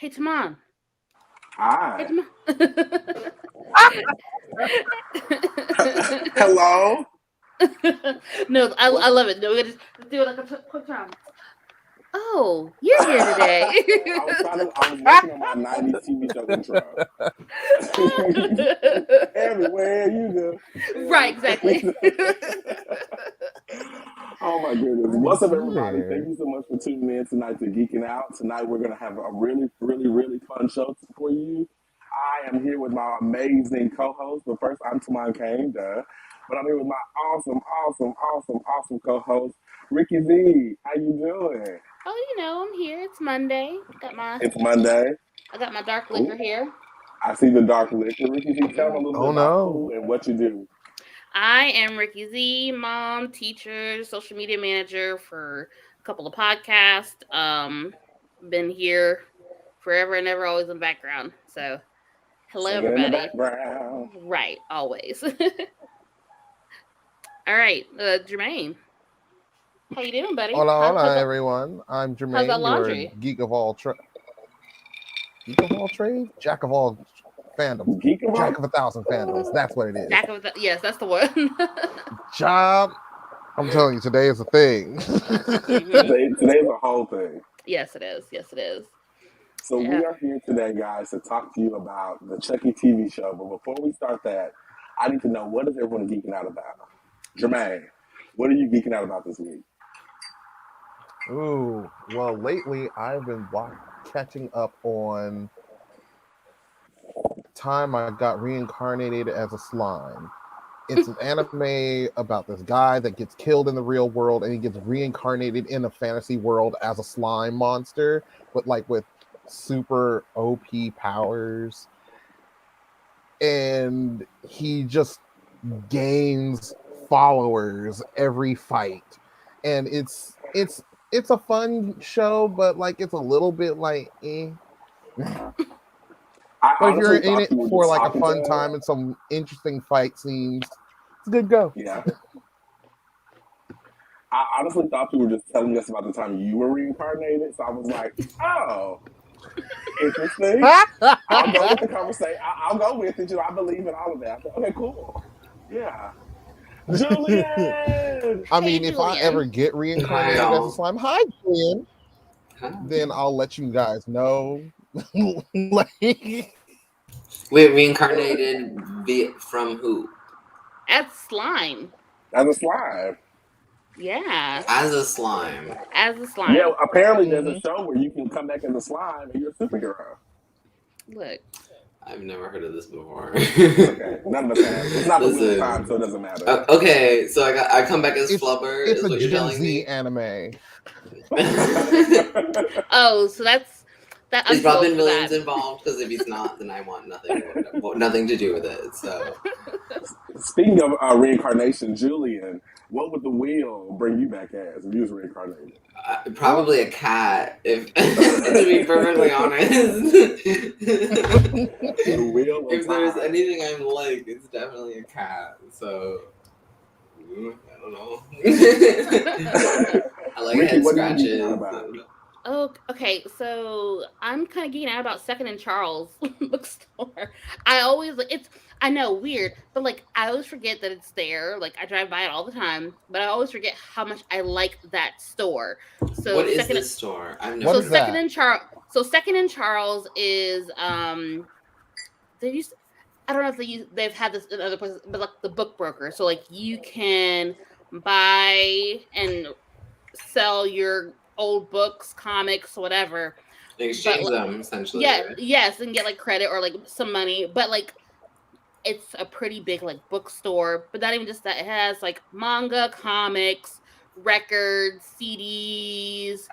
Hey, Tamon. Hey, Hi. Tamon. Hello. No, I love it. No, let's do it like a quick round. Oh, you're here today. I was working on my 90s TV show intro. Everywhere you go. Right, exactly. Oh my goodness. I'm What's up, everybody? here. Thank you so much for tuning in tonight to Geeking Out. Tonight we're going to have a really, really, really fun show for you. I am here with my amazing co-host, but first I'm Tamon Kane, duh. But I'm here with my awesome co-host, Ricky Z. How you doing? Oh, I'm here. It's Monday. It's Monday. I got my dark Ooh, liquor here. I see the dark liquor. Ricky Z, tell them a little bit Oh about no. who and what you do. I am Ricky Z, mom, teacher, social media manager for a couple of podcasts. Been here forever and ever, always in the background. So, hello, Singing in the everybody. background. Right, always. All right, Jermaine, how you doing, buddy? Hola, everyone. I'm Jermaine, how's that your laundry? geek of all trades, jack of all fandoms, Geek of jack all? of 1,000 fandoms. That's what it is. Yes, that's the one. Job. I'm telling you, today is a thing. Today's a whole thing. Yes, it is. Yes, it is. So we are here today, guys, to talk to you about the Chucky TV show. But before we start that, I need to know, what is everyone geeking out about? Jermaine, what are you geeking out about this week? Ooh, well, lately I've been catching up on time I got reincarnated as a slime. It's an anime about this guy that gets killed in the real world and he gets reincarnated in a fantasy world as a slime monster, but like with super OP powers. And he just gains followers every fight. And it's a fun show, but like it's a little bit like But if you're in it for like a fun time and some interesting fight scenes, it's a good go. Yeah. I honestly thought you were just telling us about the time you were reincarnated. So I was like, oh, interesting. I'll go with the conversation. I'll go with it. I believe in all of that. Okay, cool. Yeah. Julian! I mean, if I ever get reincarnated as a slime, hi, Julian. Then I'll let you guys know. Wait, reincarnated from who? As slime. As a slime. Yeah. As a slime. As a slime. Yeah, apparently there's a show where you can come back as a slime and you're a superhero. Look. I've never heard of this before. Okay, none of us have. It's not the Wheel of Time, so it doesn't matter. Okay, so I come back as Flubber. It's is a what you're Gen telling Z me? anime. Oh, so that's that. Is Robin Williams involved? Because if he's not, then I want nothing to do with it. So, speaking of reincarnation, Julian, what would the wheel bring you back as if you was reincarnated? Probably a cat, if to be perfectly honest. The wheel of if there's time. anything I'm like, it's definitely a cat. So, I don't know. I like Ricky, head what are you geeking scratches. out about? Oh, okay. So I'm kind of geeking out about Second and Charles bookstore. I know, weird, but like I always forget that it's there. Like I drive by it all the time, but I always forget how much I like that store. So what is this store? I've never. What So is Second that? and Charles. So Second and Charles is they used. I don't know if they've had this in other places, but like the book broker. So like you can buy and sell your old books, comics, whatever. Exchange them, essentially. Yeah, right? yes, and get like credit or like some money. But like it's a pretty big like bookstore. But not even just that, it has like manga, comics, records, CDs,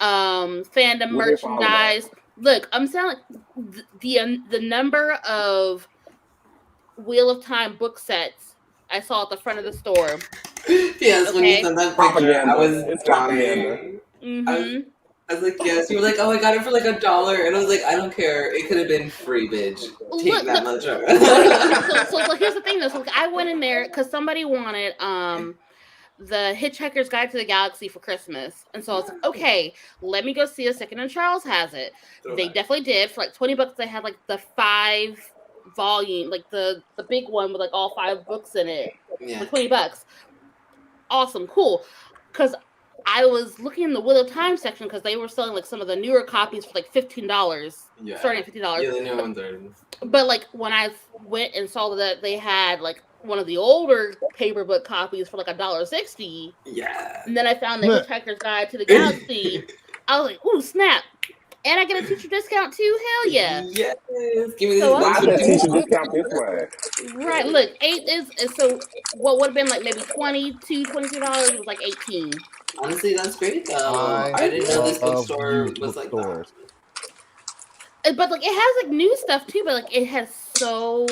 fandom merchandise. Look, I'm saying like the number of Wheel of Time book sets I saw at the front of the store. Yes, okay. When you sent that picture, I was dying. Mm-hmm. I was like, yes. You were like, oh, I got it for like $1, and I was like, I don't care. It could have been free, bitch. Take that much. So here's the thing, though. So like, I went in there because somebody wanted the Hitchhiker's Guide to the Galaxy for Christmas, and so I was like, okay, let me go see if Second and Charles has it. They definitely did. For like $20, they had like the 5-volume, like the big one with like all 5 books in it for $20. Awesome, cool. Because I was looking in the Wheel of Time section because they were selling like some of the newer copies for like $15, starting at $15. Yeah, the new ones are. But like when I went and saw that they had like one of the older paper book copies for like $1.60. Yeah. And then I found the Hitchhiker's Guide to the Galaxy. I was like, ooh, snap. And I get a teacher discount too? Hell yeah. Yes. Give me So Why this. is that teacher discount this way? Right, look, 8 is so what would have been like maybe $22, $23 was like 18. Honestly, that's great though. I didn't know this bookstore was like that. But like it has like new stuff too, but like it has so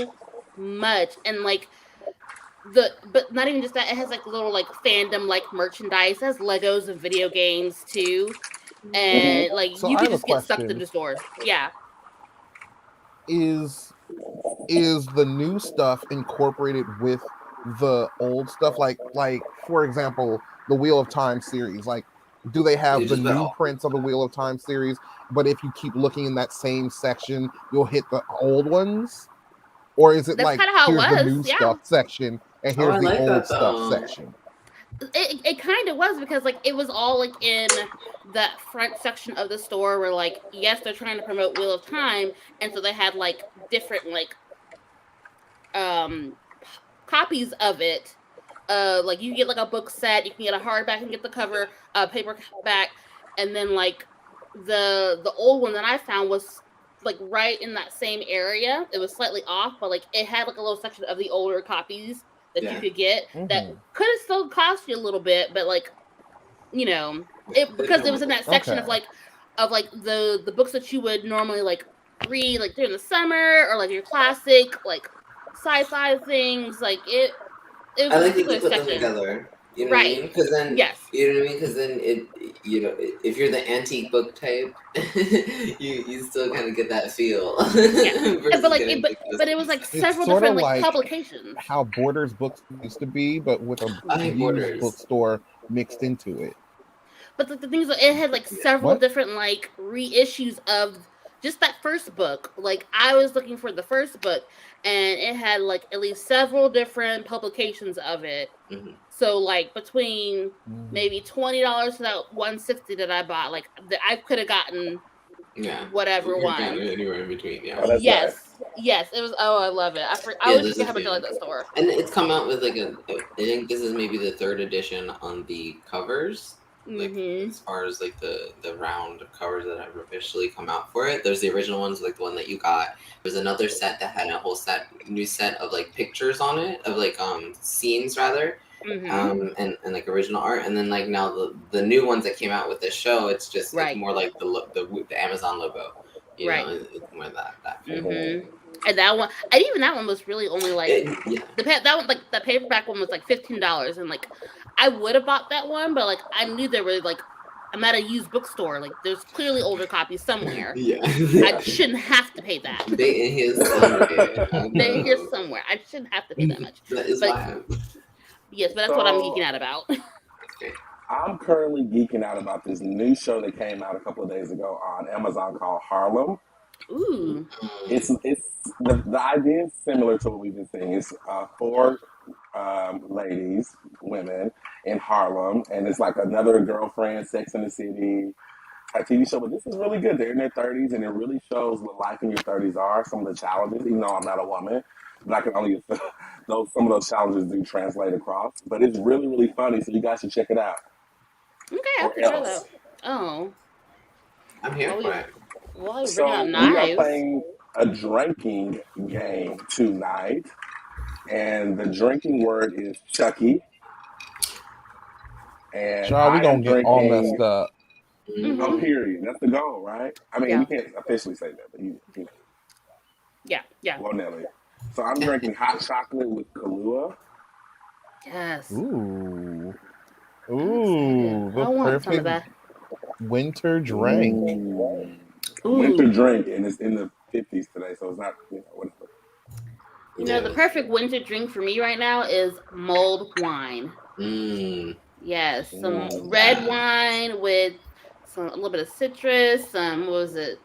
much, and like but not even just that, it has like little like fandom like merchandise. It has Legos and video games too. And like So you I can have just a get stuck in question. the store. Yeah. Is the new stuff incorporated with the old stuff? Like for example, the Wheel of Time series. Like, do they have the new prints of the Wheel of Time series? But if you keep looking in that same section, you'll hit the old ones? Or is it That's like kind of how here's it was, the new yeah. stuff section and here's the like old that, stuff though. section? It kind of was, because like it was all like in that front section of the store where like, yes, they're trying to promote Wheel of Time, and so they had like different like copies of it. Like you get like a book set, you can get a hardback and get the cover, paperback, and then like the old one that I found was like right in that same area. It was slightly off, but like it had like a little section of the older copies that you could get that could have still cost you a little bit, but like, you know, because it was in that section of like the books that you would normally like read like during the summer, or like your classic like sci-fi things. Like it was I a like that you particular put them section. together. You know what I mean? Because then, you know what I mean? Because then if you're the antique book type, you still kind of get that feel. Yeah, but like, but it was like several different like publications. How Borders books used to be, but with a used bookstore mixed into it. But the thing is, it had like several different like reissues of just that first book. Like I was looking for the first book, and it had like at least several different publications of it. So like between maybe $20 to that $160 that I bought, like I could have gotten whatever one. Anywhere in between, yes, it was. Oh, I love it. I always forget how much I like that store. And it's come out with like I think this is maybe the 3rd edition on the covers. Like as far as like the round covers that have officially come out for it. There's the original ones, like the one that you got. There's another set that had a whole new set of like pictures on it, of like scenes rather. And like original art, and then like now the new ones that came out with this show, it's just like more like the Amazon logo, you know, it's more that. And that one, and even that one was really only like that one, like the paperback one was like $15, and like I would have bought that one, but like I knew there were like, I'm at a used bookstore, like there's clearly older copies somewhere. I shouldn't have to pay that. They in here somewhere. They're here somewhere. I shouldn't have to pay that much. That is why. Yes, but that's what I'm geeking out about. I'm currently geeking out about this new show that came out a couple of days ago on Amazon called Harlem. Ooh. It's the idea is similar to what we've been seeing. It's 4 women in Harlem, and it's like another girlfriend, Sex in the City type TV show. But this is really good. They're in their 30s, and it really shows what life in your 30s are. Some of the challenges, even though I'm not a woman, but I can only some of those challenges do translate across. But it's really, really funny, so you guys should check it out. Okay, I'll check it out. Oh, I'm here for it. Well, so we are playing a drinking game tonight, and the drinking word is Chucky. And Child, we gonna get all messed up. Oh, period. That's the goal, right? I mean, you can't officially say that, but you know. Yeah. Well, Nelly. So I'm drinking hot chocolate with Kahlua. Yes. Ooh, the perfect winter drink. Ooh. Winter drink, and it's in the 50s today, so it's not, whatever. You know, the perfect winter drink for me right now is mulled wine. Yes, some red wine with a little bit of citrus. What was it?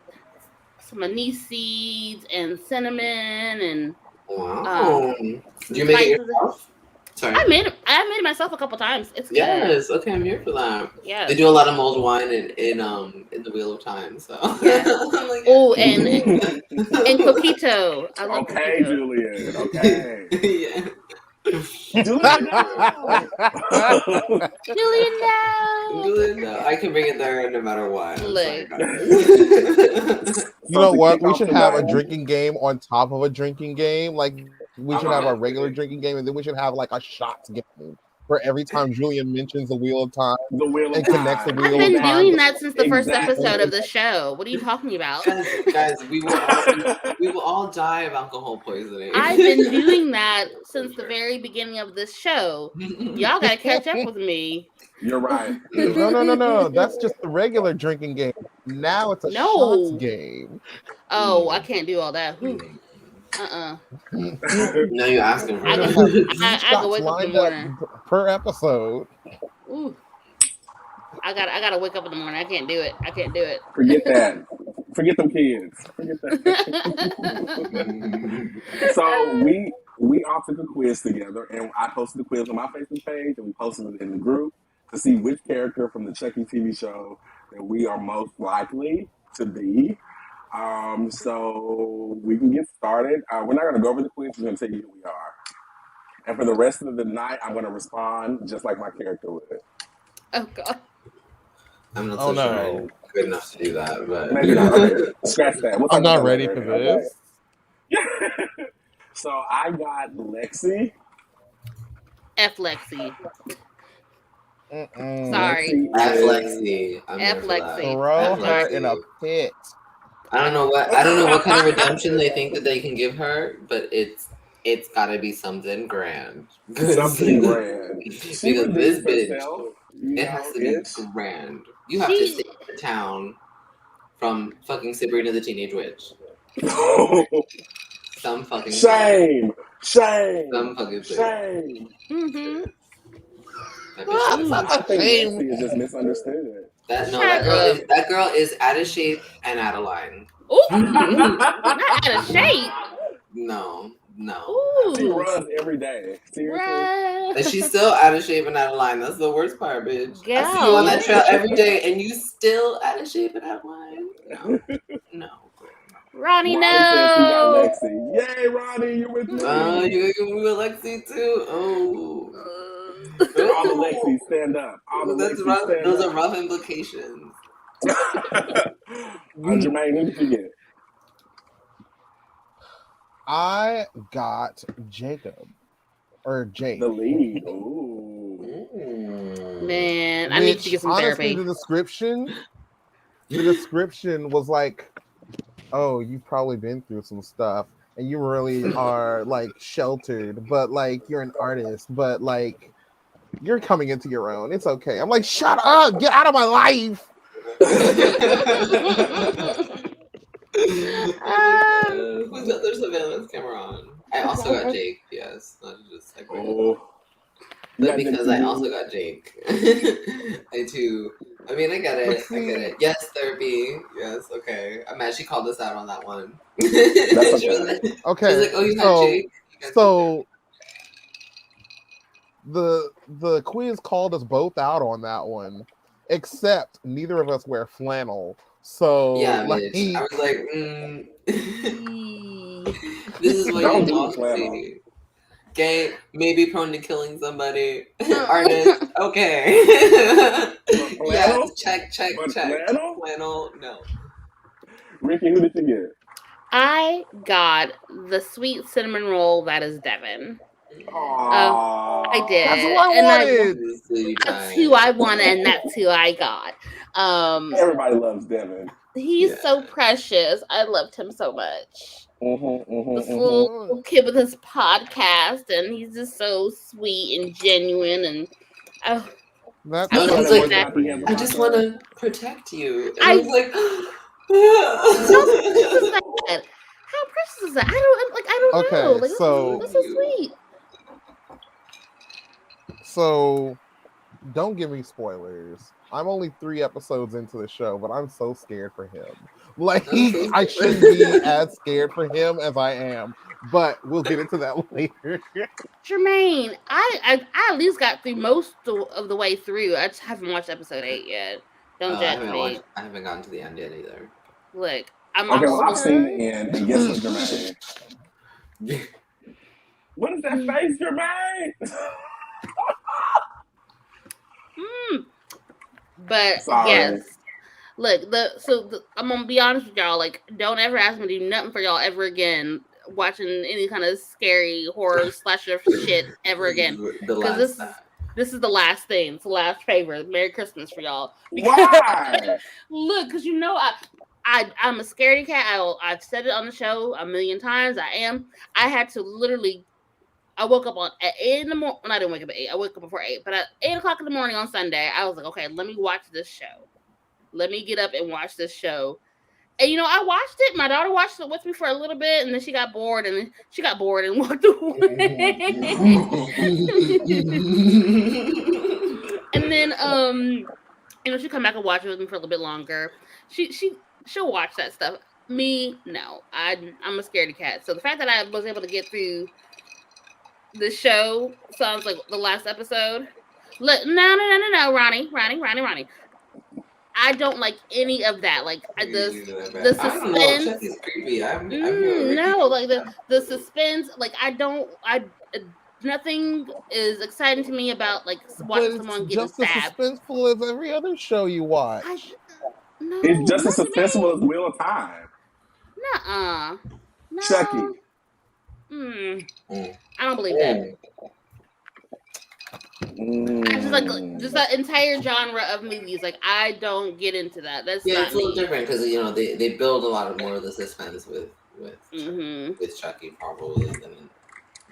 Some anise seeds and cinnamon and Wow. Do some you make it spices. yourself? Sorry. I made it myself a couple times. It's good. Yes. Okay, I'm here for that. Yes. They do a lot of mulled wine in the Wheel of Time. So. Yes. And coquito. I love Okay, coquito. Julian. Okay. Yeah. Julian, no. Julian, no. Julian, no. I can bring it there no matter what. I'm sorry, Look. guys. You know to what? kick We off should the have a night- drinking game on top of a drinking game. Like we should have a regular drinking game, and then we should have like a shots game for every time Julian mentions the Wheel of Time The Wheel of and connects the Time. Wheel I've been of Time. doing that since the first Exactly. episode of the show. What are you talking about? Guys, we will all die of alcohol poisoning. I've been doing that since the very beginning of this show. Y'all gotta catch up with me. You're right. No. That's just the regular drinking game. Now it's a shots game. Oh, I can't do all that. No, you're asking for I it. gotta wake up in the morning. Per episode. Ooh. I gotta wake up in the morning. I can't do it. Forget that. Forget them kids. Forget that. So we all took a quiz together, and I posted the quiz on my Facebook page, and we posted it in the group to see which character from the Chucky TV show that we are most likely to be. So we can get started. We're not going to go over the quiz. We're going to tell you who we are. And for the rest of the night, I'm going to respond just like my character would. Oh, God. I'm not sure I'm good enough to do that, but maybe not. Okay. Scratch that. I'm not ready for this. Okay. So I got Lexi. F Lexi. Mm-mm. Sorry. F Lexi. F Lexi. Throw her in a pit. I don't know what kind of redemption they think that they can give her, but it's gotta be something grand. Something grand. Because this bitch, it has to be it's grand. You have to stay in town from fucking Sabrina the Teenage Witch. Some fucking shame. Some fucking shame. Mm-hmm. I think Lexi is just misunderstood. That girl is out of shape and out of line. Ooh, not out of shape. No. Ooh. She runs every day. Seriously. And she's still out of shape and out of line. That's the worst part, bitch. Girl. I see you on that trail every day, and you still out of shape and out of line. No. Ronnie, no. Says she got Lexi. Yay, Ronnie, you with me? You with Lexi too? Oh. All the Lexis stand up. All the Lexis rough. stand Those up. are rough implications. Jermaine, who did you get? I got Jacob. Or Jake. The lead. Ooh. Man, I need to get some honestly, therapy. The description was like, oh, you've probably been through some stuff and you really are like sheltered, but like you're an artist, but like you're coming into your own. It's okay. I'm like, shut up, get out of my life. There's surveillance camera on. I also got Jake, yes. Not just like but because I also got Jake. I too. I mean, I get it. Yes, therapy. Yes, okay. I'm mad she called us out on that one. That's okay. She's like, oh, you got Jake? So the quiz called us both out on that one, except neither of us wear flannel. So yeah, like, I was like, this is what you want to see. Gay, maybe prone to killing somebody. Artist, okay. Yes, check. Flannel, no. Ricky, who did you get? I got the sweet cinnamon roll that is Devin. I did. That's who I wanted. That's who I wanted, and that's who I got. Everybody loves Devin. He's so precious. I loved him so much. This little kid with his podcast, and he's just so sweet and genuine. And I just want to protect you. And I was like, how precious is that? I don't know. Like, so this is sweet. So don't give me spoilers. I'm only 3 episodes into the show, but I'm so scared for him. Like, I shouldn't be as scared for him as I am, but we'll get into that later. Jermaine, I at least got through most of the way through. I just haven't watched episode 8 yet. Don't judge me. I haven't gotten to the end yet either. Look, I'm Okay, well, I've okay. seen the end, and guess what, Jermaine? What is that face, Jermaine? But Sorry. yes, look, I'm gonna be honest with y'all. Like, don't ever ask me to do nothing for y'all ever again. Watching any kind of scary horror slasher shit ever again, because this is the last thing. It's the last favor. Merry Christmas for y'all. Why? Look, because you know I'm a scaredy cat. I've said it on the show a million times. I had to literally. I woke up at 8 in the morning. I didn't wake up at 8. I woke up before 8. But at 8 o'clock in the morning on Sunday, I was like, okay, let me watch this show. Let me get up and watch this show. And, you know, I watched it. My daughter watched it with me for a little bit. And then she got bored. And walked away. And then, you know, she'll come back and watch it with me for a little bit longer. She'll watch that stuff. Me, no. I'm a scaredy cat. So the fact that I was able to get through the show sounds like the last episode. Look, no, Ronnie. I don't like any of that. Like the suspense. I don't know. Chucky's creepy. No, like the suspense. Like nothing is exciting to me about like watching someone get stabbed. Just as suspenseful as every other show you watch. No, it's just as suspenseful as Wheel of Time. Nuh-uh. No. Chucky. I don't believe that. I just that entire genre of movies. Like, I don't get into that. That's it's a little me. different because you know they build a lot more of the suspense with Chucky probably than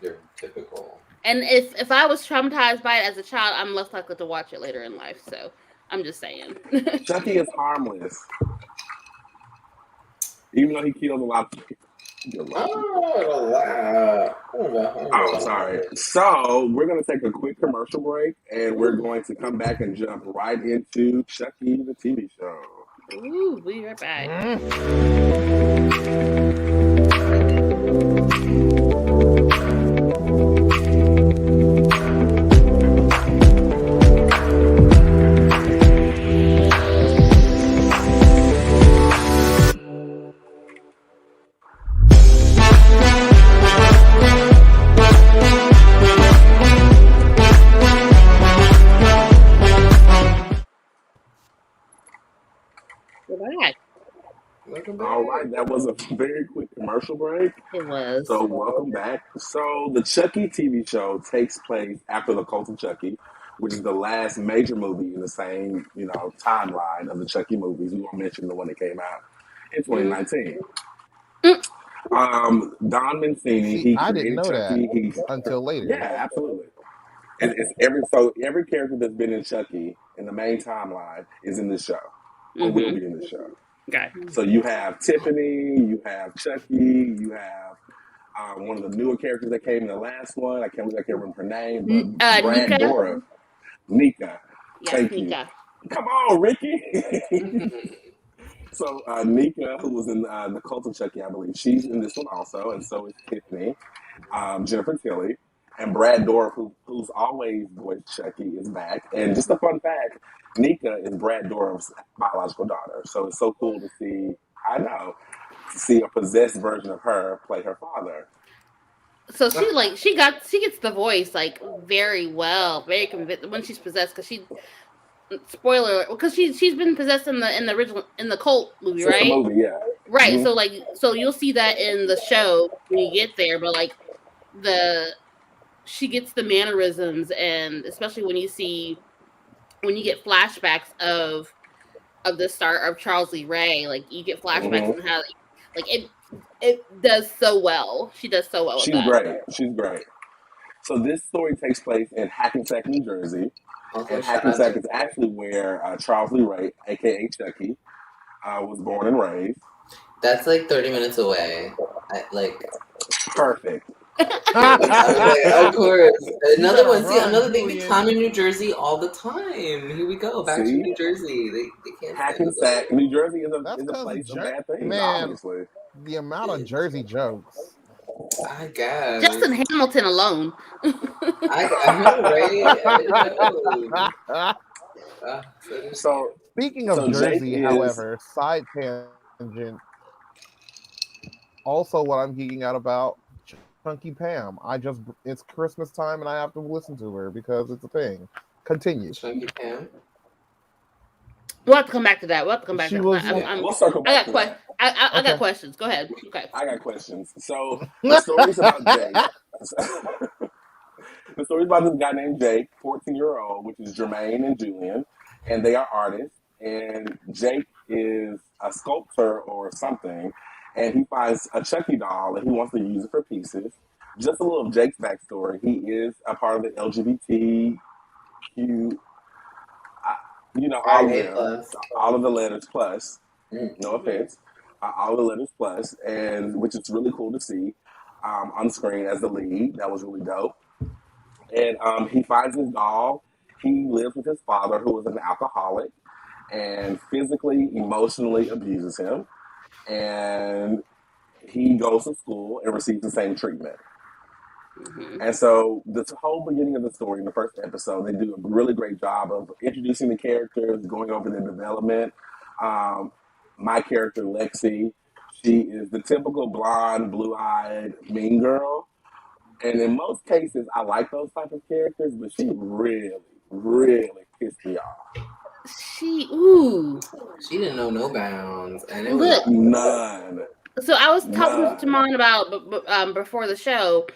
your typical. And if I was traumatized by it as a child, I'm less likely to watch it later in life. So I'm just saying. Chucky is harmless, even though he kills a lot of people. Oh, sorry. So we're going to take a quick commercial break, and we're going to come back and jump right into Chucky, the TV show. Ooh, we'll be right back. All right, that was a very quick commercial break. It was. So welcome back. So the Chucky TV show takes place after the Cult of Chucky, which is the last major movie in the same, timeline of the Chucky movies. We won't mention the one that came out in 2019. Don Mancini, he I didn't know Chucky, that until later. Yeah, absolutely. And every character that's been in Chucky in the main timeline is in this show, or will be in this show. Okay. So you have Tiffany, you have Chucky, you have one of the newer characters that came in the last one. I can't remember her name, but Brad Dourif. Nika. Yes, Thank Nika. you. Come on, Ricky. So Nika, who was in the Cult of Chucky, I believe, she's in this one also, and so is Tiffany, Jennifer Tilly, and Brad Dourif, who's always voiced Chucky, is back. And just a fun fact, Nika is Brad Dourif's biological daughter, so it's so cool to see. A possessed version of her play her father. So she gets the voice like very well, very convinced when she's possessed because spoiler, because she's been possessed in the original Cult movie, right? The movie, yeah. Right. Mm-hmm. So you'll see that in the show when you get there, but like she gets the mannerisms, and especially when you get flashbacks of the start of Charles Lee Ray, like you get flashbacks and how like it does so well. She does so well. She's great. She's great. So this story takes place in Hackensack, New Jersey. And Hackensack is actually where Charles Lee Ray, aka Chucky, was born and raised. That's like 30 minutes away. Perfect. Of course. Another one. See, Run, another thing. They Julian. clown in New Jersey all the time. Here we go. Back to See? New Jersey. They can't stand Hackensack, New Jersey is That's a because place of bad things, man, obviously. the amount of Jersey jokes. I guess. Just in Hamilton alone. I know, right? I know. So Speaking of So Jake Jersey, is- however, side tangent. Also, what I'm geeking out about, Chunky Pam. It's Christmas time and I have to listen to her because it's a thing. Continue. Chunky Pam. We'll have to come back to that. She was- we'll circle back to that. I Okay. got questions. Go ahead. Okay. I got questions. So the story's about Jake. The story's about this guy named Jake, 14-year-old, which is Jermaine and Julian, and they are artists. And Jake is a sculptor or something, and he finds a Chucky doll and he wants to use it for pieces. Just a little of Jake's backstory. He is a part of the LGBTQ, all of the letters plus. No offense. All the letters plus, and which is really cool to see on screen as the lead. That was really dope. And he finds his doll. He lives with his father, who is an alcoholic, and physically, emotionally abuses him. And he goes to school and receives the same treatment. Mm-hmm. And so the whole beginning of the story in the first episode, they do a really great job of introducing the characters, going over their development. My character, Lexi, she is the typical blonde, blue-eyed, mean girl. And in most cases, I like those type of characters, but she really, really pissed me off. She didn't know no bounds, and it Look. was None. So I was talking None. to Jamon about before the show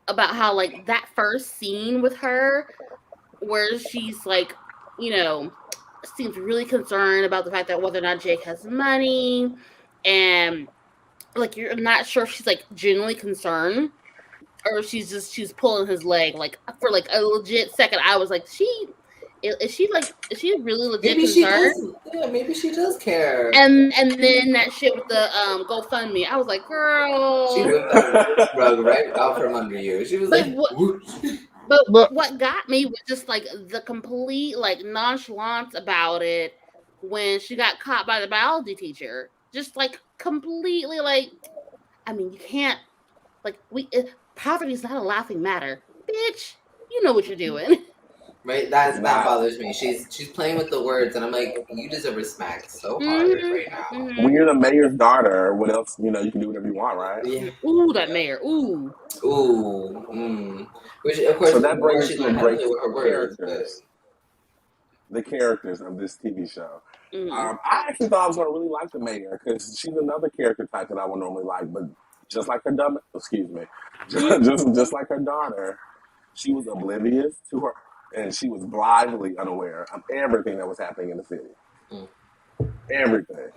about how like that first scene with her where she's like, seems really concerned about the fact that whether or not Jake has money, and like you're not sure if she's like genuinely concerned or if she's pulling his leg. Like for like a legit second, I was like, is she really legit concerned? Maybe she does care. And then that shit with the GoFundMe, I was like, girl. She whipped that rug right out from under you. She was like, But what got me was just like the complete like nonchalance about it when she got caught by the biology teacher. Just like completely like, I mean, you can't like poverty is not a laughing matter, bitch. You know what you're doing. Right, that bothers me. She's playing with the words, and I'm like, you deserve a smack so hard right now. Mm-hmm. When you're the mayor's daughter, what else? You can do whatever you want, right? Yeah. Ooh, that mayor. Ooh. Which of course, so that brings she us to learned the how to great play with her words. characters. The characters of this TV show. Mm-hmm. I actually thought I was going to really like the mayor because she's another character type that I would normally like, but just like her just like her daughter, she was oblivious to her. And she was blithely unaware of everything that was happening in the city. Everything.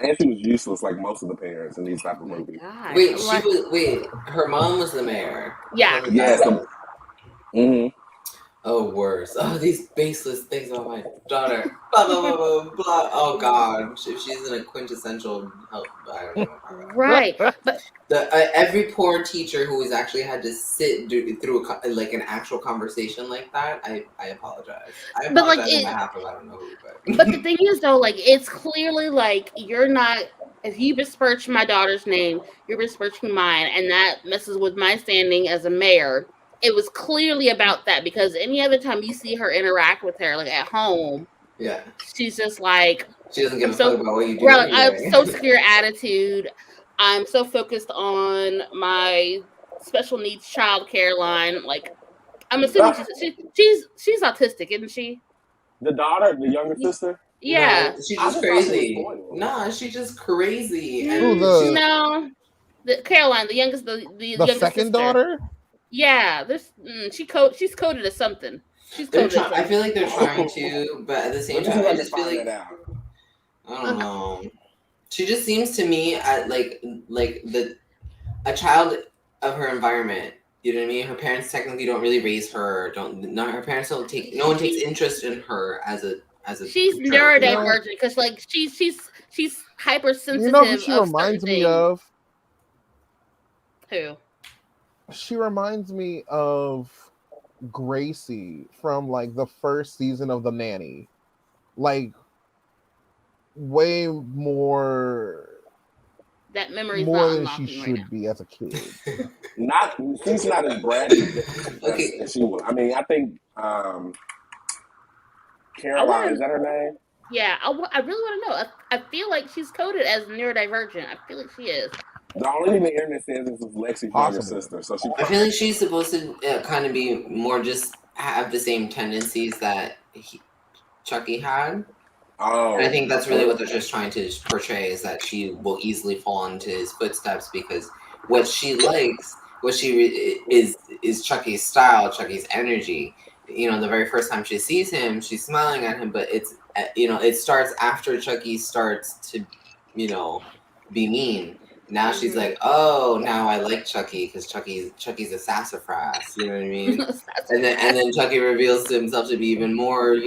And she was useless like most of the parents in these type of movies. Wait, her mom was the mayor. Yeah. Yes. Oh, worse. Oh, these baseless things about my daughter. Blah, blah, blah, blah, blah. Oh, God. If she's in a quintessential help, I don't know. Right. But every poor teacher who has actually had to sit through an actual conversation like that, I apologize. I apologize on behalf of I don't know who. But the thing is, though, like, it's clearly like you're not. If you besmirch my daughter's name, you're besmirching mine, and that messes with my standing as a mayor. It was clearly about that because any other time you see her interact with her, like at home, she's just like she doesn't give a fuck about what you do. Right, I have so secure attitude. I'm so focused on my special needs child care line. Like, I'm assuming she's autistic, isn't she? The daughter, the younger sister. Yeah, no, she's just crazy. Nah, she's just crazy. No, the Caroline, the youngest, the youngest second sister. daughter. Yeah, she's coded as something. She's coded. I feel like they're trying to, but at the same time, I just feel like I don't know. She just seems to me like a child of her environment. You know what I mean? Her parents technically don't really raise her. Her parents don't take. No one takes interest in her as a. She's neurodivergent because like she's hypersensitive. You know who she reminds me of? Who? She reminds me of Gracie from like the first season of The Nanny. Like way That memory's more not than she unlocking right now. should be as a kid. She's not as bratty Okay. as she was. I mean, I think Caroline, is that her name? Yeah, I really want to know. I feel like she's coded as neurodivergent. I feel like she is. The only thing the internet says is Lexi's younger sister, so she. I feel like she's supposed to kind of be more just have the same tendencies that Chucky had. Oh, and I think that's really what they're just trying to portray is that she will easily fall into his footsteps because what she likes, is Chucky's style, Chucky's energy. You know, the very first time she sees him, she's smiling at him, but it's it starts after Chucky starts to, be mean. Now she's like, oh, now I like Chucky because Chucky's a sassafras. You know what I mean? and then Chucky reveals to himself to be even more,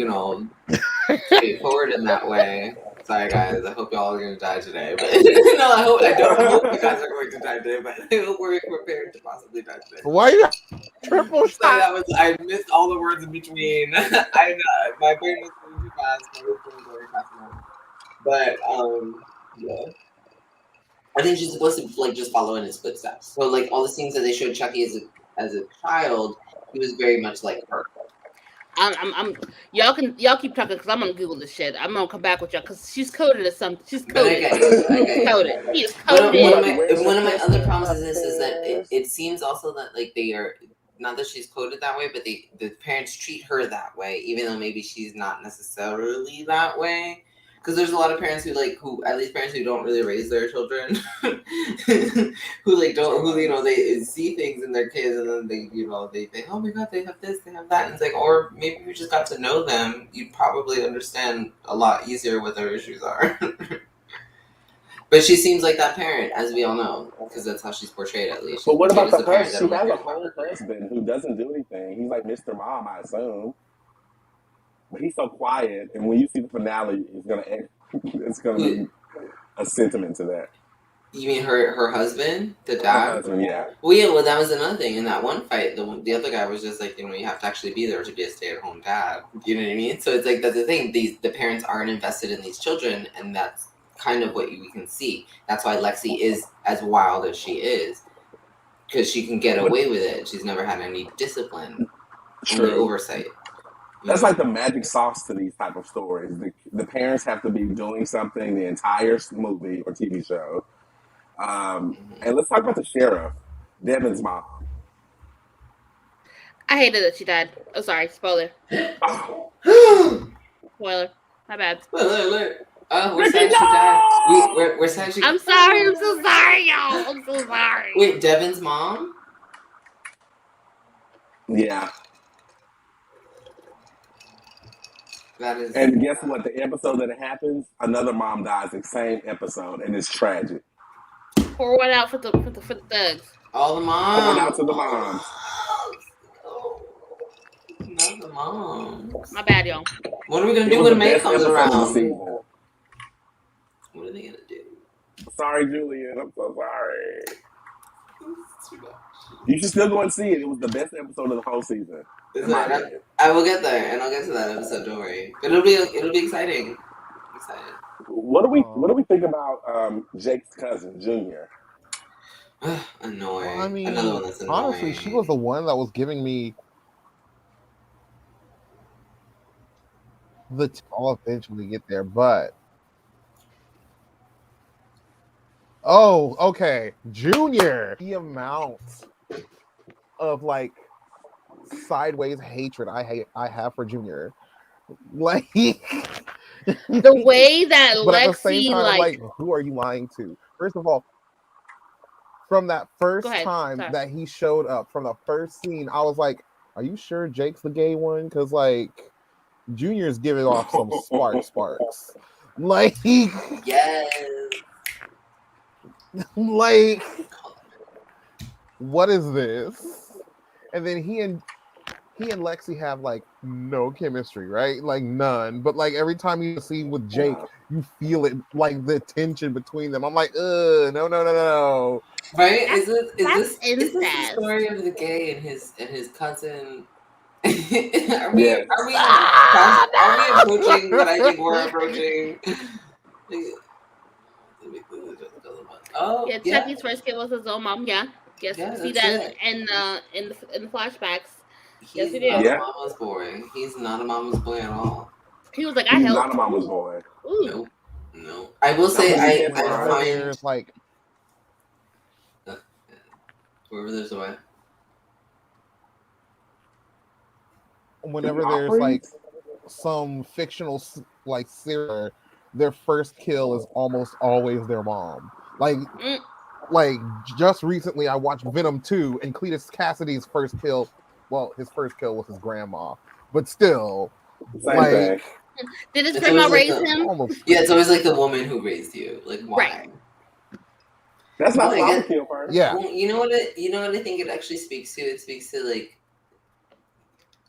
straightforward in that way. Sorry guys, I hope y'all are gonna die today. But no, I don't hope you guys are going to die today, but I hope we're prepared to possibly die today. Why you triple shot? So I missed all the words in between. I know my brain was going too fast, my brain was going fast enough. But yeah. I think she's supposed to like just follow in his footsteps. So like all the scenes that they showed Chucky as a child, he was very much like her. Y'all keep talking because I'm gonna Google this shit. I'm gonna come back with y'all because she's coded as something. She's coded. Coded. She is coded. One of my other problems is that it seems also that like they are not that she's coded that way, but the parents treat her that way, even though maybe she's not necessarily that way. Because there's a lot of parents who at least parents who don't really raise their children, they see things in their kids and then they think, oh my god, they have this, they have that, and it's like, or maybe you just got to know them, you'd probably understand a lot easier what their issues are. But she seems like that parent, as we all know, because that's how she's portrayed at least. But what about the husband? She has a whole husband who doesn't do anything. He's like Mr. Mom, I assume. But he's so quiet, and when you see the finale, it's gonna be a sentiment to that. You mean her husband, the dad? Her husband, yeah. Well, that was another thing. In that one fight, the other guy was just like, you have to actually be there to be a stay-at-home dad. You know what I mean? So it's like that's the thing. The parents aren't invested in these children, and that's kind of what we can see. That's why Lexi is as wild as she is, because she can get away with it. She's never had any discipline, only oversight. That's like the magic sauce to these type of stories. The parents have to be doing something the entire movie or TV show. And let's talk about the sheriff, Devin's mom. I hated that she died. Oh, sorry. Spoiler. Spoiler. My bad. Spoiler alert. Oh, we're sad she died. We're sad she. I'm sorry. I'm so sorry, y'all. I'm so sorry. Wait, Devin's mom? Yeah. That is. And guess what? The episode that it happens, another mom dies the same episode, and it's tragic. Pour one out for the thugs. All the moms. Pour one out to the moms. Oh, not the moms. My bad, y'all. What are we gonna do when May comes around? What are they gonna do? Sorry, Julian. I'm so sorry. You should still go and see it. It was the best episode of the whole season. I will get there, and I'll get to that episode. Don't worry. But it'll be exciting. I'm excited. What do we think about Jake's cousin, Junior? Annoying. Well, I mean, another one that's annoying. Honestly, she was the one that was giving me I'll eventually get there, but okay, Junior. The amount of like sideways hatred I have for Junior, like the way that but Lexi at the same time, like, who are you lying to? First of all, from that first time that he showed up, from the first scene, I was like, are you sure Jake's the gay one? Because like Junior's giving off some sparks. Like, yes. Like, what is this? And then he and Lexi have like no chemistry, right? Like none. But like every time you see with Jake, you feel it, like the tension between them. I'm like, no. Right? Is this the incest. story of the gay and his cousin? Are Yes. we approaching what I think we're approaching? Oh, Yeah, Chucky's first kid was his own mom. Yeah, yes, Yeah, you see that's that in the flashbacks. He's Yes, we do. not a mama's boy. He's not a mama's boy at all. He was like, I He's helped. not a mama's boy. Ooh. No. I will say I find there's like wherever there's a way. Whenever there's like some fictional like serial, their first kill is almost always their mom. Like just recently I watched Venom 2 and Cletus Cassidy's first kill, well, his first kill was his grandma, but still Same thing. Did his grandma raise him? Yeah, it's always like the woman who raised you. Like why? Right. That's not what I would kill first. Yeah. Well, you know what I think it actually speaks to? It speaks to like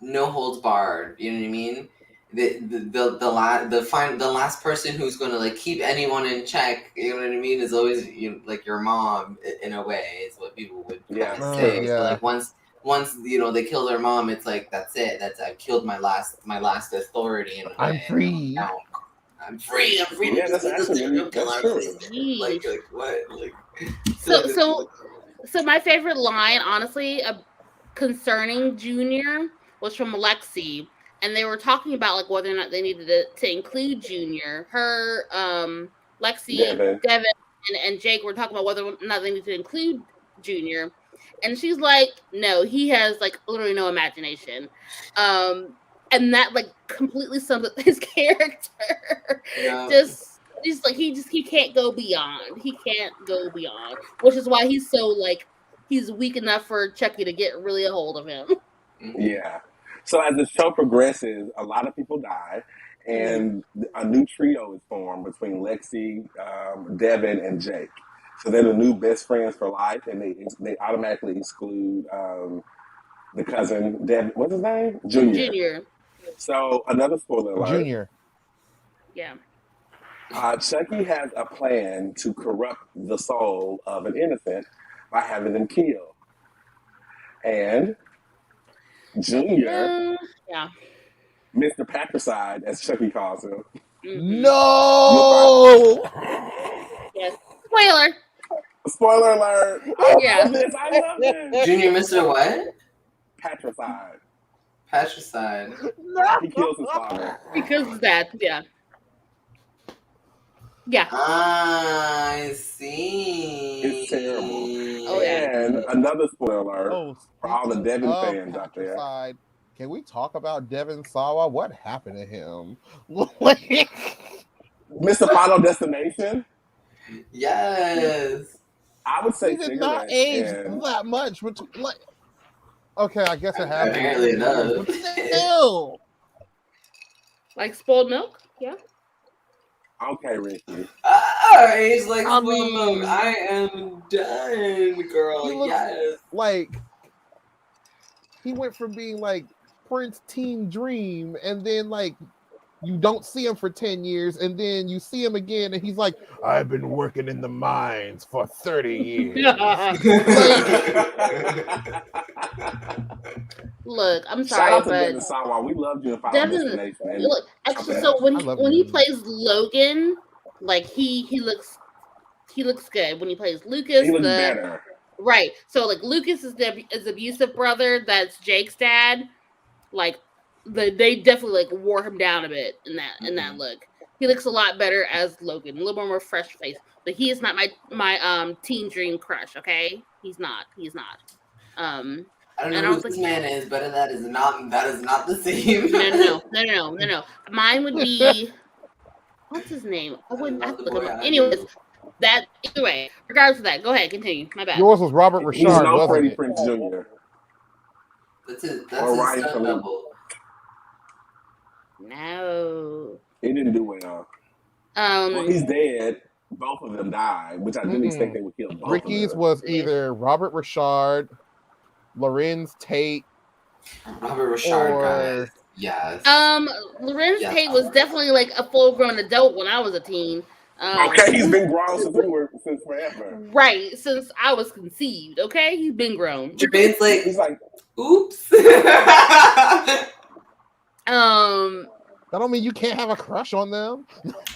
no holds barred. You know what I mean? The last person who's going to like keep anyone in check. You know what I mean? Is always like your mom in a way. Is what people would say. Yeah. So like once they kill their mom, it's like that's it. I've killed my last authority. I'm free. I'm free. Yeah, that's actually true. Like what? Like so my favorite line, honestly, concerning Junior was from Lexi, and they were talking about like whether or not they needed to include Junior. Her, Lexi, Devin, and Jake were talking about whether or not they needed to include Junior, and she's like, "No, he has like literally no imagination," and that like completely sums up his character. Yeah. He can't go beyond. He can't go beyond, which is why he's so like he's weak enough for Chucky to get really a hold of him. Yeah. So as the show progresses, a lot of people die, and a new trio is formed between Lexi, Devin, and Jake. So they're the new best friends for life, and they automatically exclude the cousin, Devin. What's his name? Junior. So another spoiler alert. Junior. Yeah. Chucky has a plan to corrupt the soul of an innocent by having them killed. And Junior, Mr. Patricide, as Chucky calls him. No! Yes. Spoiler. Spoiler alert. I love this. Junior Mr. what? Patricide. No. He kills his father. Because of that, yeah. Yeah. I see. It's terrible. Oh, yeah. And another spoiler alert for all the Devin fans out there. Can we talk about Devin Sawa? What happened to him? Mr. Final Destination? Yes. I would say he did not age that much. Okay, I guess it happened. Apparently it does. But still. Like spoiled milk? Yeah. Okay, Ricky. Age like spoiled milk. I am done, girl. Yes. Like he went from being like Prince Teen Dream, and then like you don't see him for 10 years, and then you see him again, and he's like, I've been working in the mines for 30 years. Look, I'm Shout sorry, out to but Devin Sawa. We loved you in Final Destination. Look, actually, so when he plays Logan, like he looks good. When he plays Lucas, he looks better. Right. So like Lucas is the abusive brother. That's Jake's dad. Like they definitely like wore him down a bit in that look. He looks a lot better as Logan, a little more fresh face. But he is not my teen dream crush. Okay, he's not. I don't know who this man is, but that is not the same. No. Mine would be what's his name? I wouldn't have to look him up. Anyways, either way, regardless of that, go ahead, continue. My bad. Yours was Robert Richard, wasn't Freddie it? Prinze Jr. That's his Ryan son double. No. He didn't do well. Well, he's dead. Both of them died, which I didn't expect they would kill both Ricky's of them. was either Robert Richard, Lorenz Tate, Robert Richard, Or- guys. Yes. Lorenz Yes. Tate was definitely like a full-grown adult when I was a teen. Okay, he's been grown since forever. Right, since I was conceived. Okay, he's been grown. Jermaine's like, He's like, oops. That don't mean you can't have a crush on them.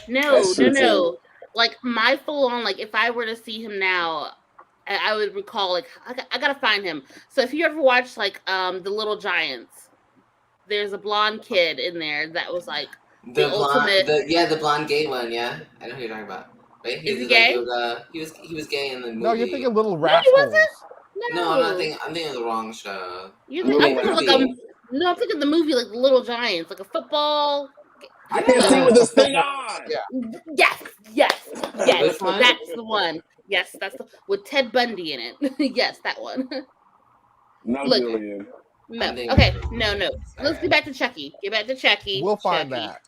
No. Like my full-on, like if I were to see him now, I would recall like I gotta find him. So if you ever watched like The Little Giants, there's a blonde kid in there that was like the ultimate. The blonde gay one. Yeah, I know who you're talking about. Right? Is he gay? He was gay in the movie. No, you're thinking Little No, he Rascals. wasn't. No, I'm thinking of the wrong show. I'm Little thinking of like I'm thinking the movie like The Little Giants, like a football. I can't see with this thing on. Yeah. Yes. Which one? That's the one. Yes, that's with Ted Bundy in it. Yes, that one. No, Look. Julian. No. I'm thinking Okay. of- No. Let's get back to Chucky. We'll find Chucky. that.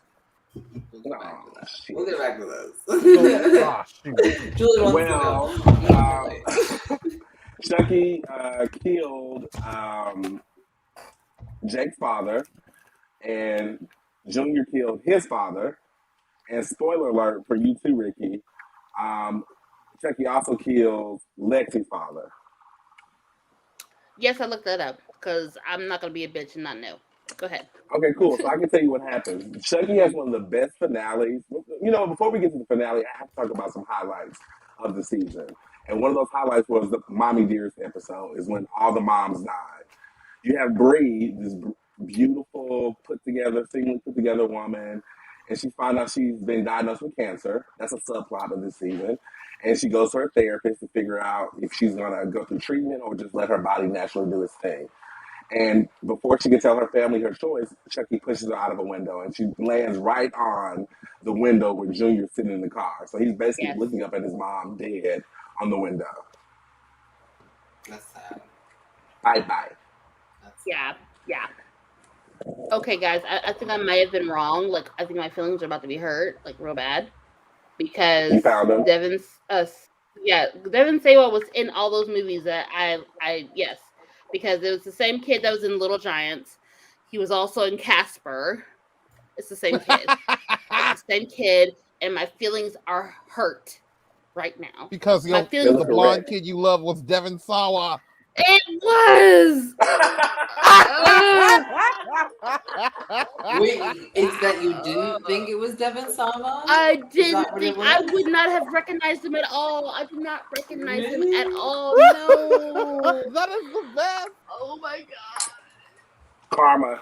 We'll get back to this. Oh, shoot. Julie wants to know. Chucky killed Jake's father, and Junior killed his father. And spoiler alert for you too, Ricky. Chucky also kills Lexi's father. Yes, I looked that up because I'm not gonna be a bitch and not know. Go ahead. Okay, cool. So I can tell you what happens. Chucky has one of the best finales. You know, before we get to the finale, I have to talk about some highlights of the season. And one of those highlights was the Mommy Dearest episode, is when all the moms died. You have Bree, this beautiful, seemingly put together woman, and she finds out she's been diagnosed with cancer. That's a subplot of this season. And she goes to her therapist to figure out if she's going to go through treatment or just let her body naturally do its thing. And before she can tell her family her choice, Chucky pushes her out of a window, and she lands right on the window where Junior's sitting in the car. So he's basically looking up at his mom dead on the window. That's sad. Bye-bye. Yeah. Okay, guys, I think I might have been wrong. Like, I think my feelings are about to be hurt, like, real bad. Because You found him? Devin Sawa was in all those movies that yes. Because it was the same kid that was in Little Giants. He was also in Casper. It's the same kid. It's the same kid, and my feelings are hurt right now. Because the blonde kid you love was Devin Sawa. It was. Wait, it's that you didn't think it was Devin Sawa? I didn't think I would not have recognized him at all. I did not recognize him at all. No. That is the best. Oh my god. Karma.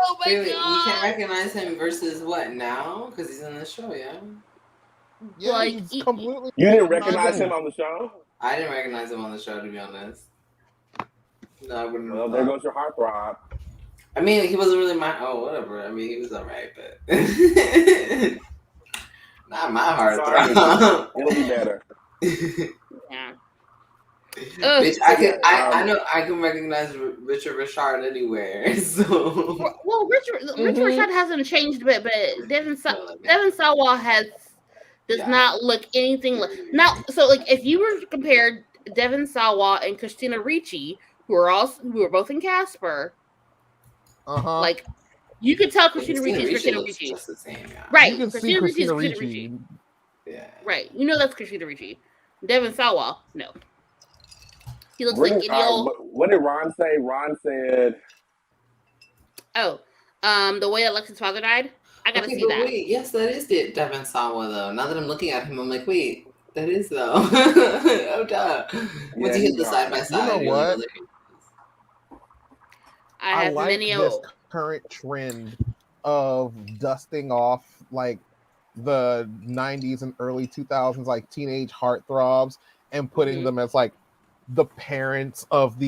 Oh my Wait, you god. can't recognize him versus what now? Because he's in the show, yeah? Yeah, Like, he's completely. You didn't recognize him on the show? I didn't recognize him on the show, to be honest. No, I wouldn't. Well, there goes your heartthrob. I mean, he wasn't really whatever. I mean, he was alright, but not my heartthrob. It'll be better. Yeah. Bitch, I know I can recognize Richard Richard anywhere. So well, Richard Richard hasn't changed a bit, but Devin Sawa does not look anything like now. So like, if you were to compare Devin Sawa and Christina Ricci, who are both in Casper, like you could tell Christina Ricci is Christina Ricci. Just the same, yeah. Right? You can Christina see Ricci is Christina Christina Ricci. Ricci. Yeah. Right. You know that's Christina Ricci. Devin Sawa, no. He looks like any old. What did Ron say? Ron said, the way Alexa's father died. I gotta see that. Wait, yes, that is Devin Sawa though. Now that I'm looking at him, I'm like, wait, that is though. Oh duh. Once you hit the side by side, you know what? I have like this current trend of dusting off like the 90s and early 2000s like teenage heartthrobs and putting them as like the parents of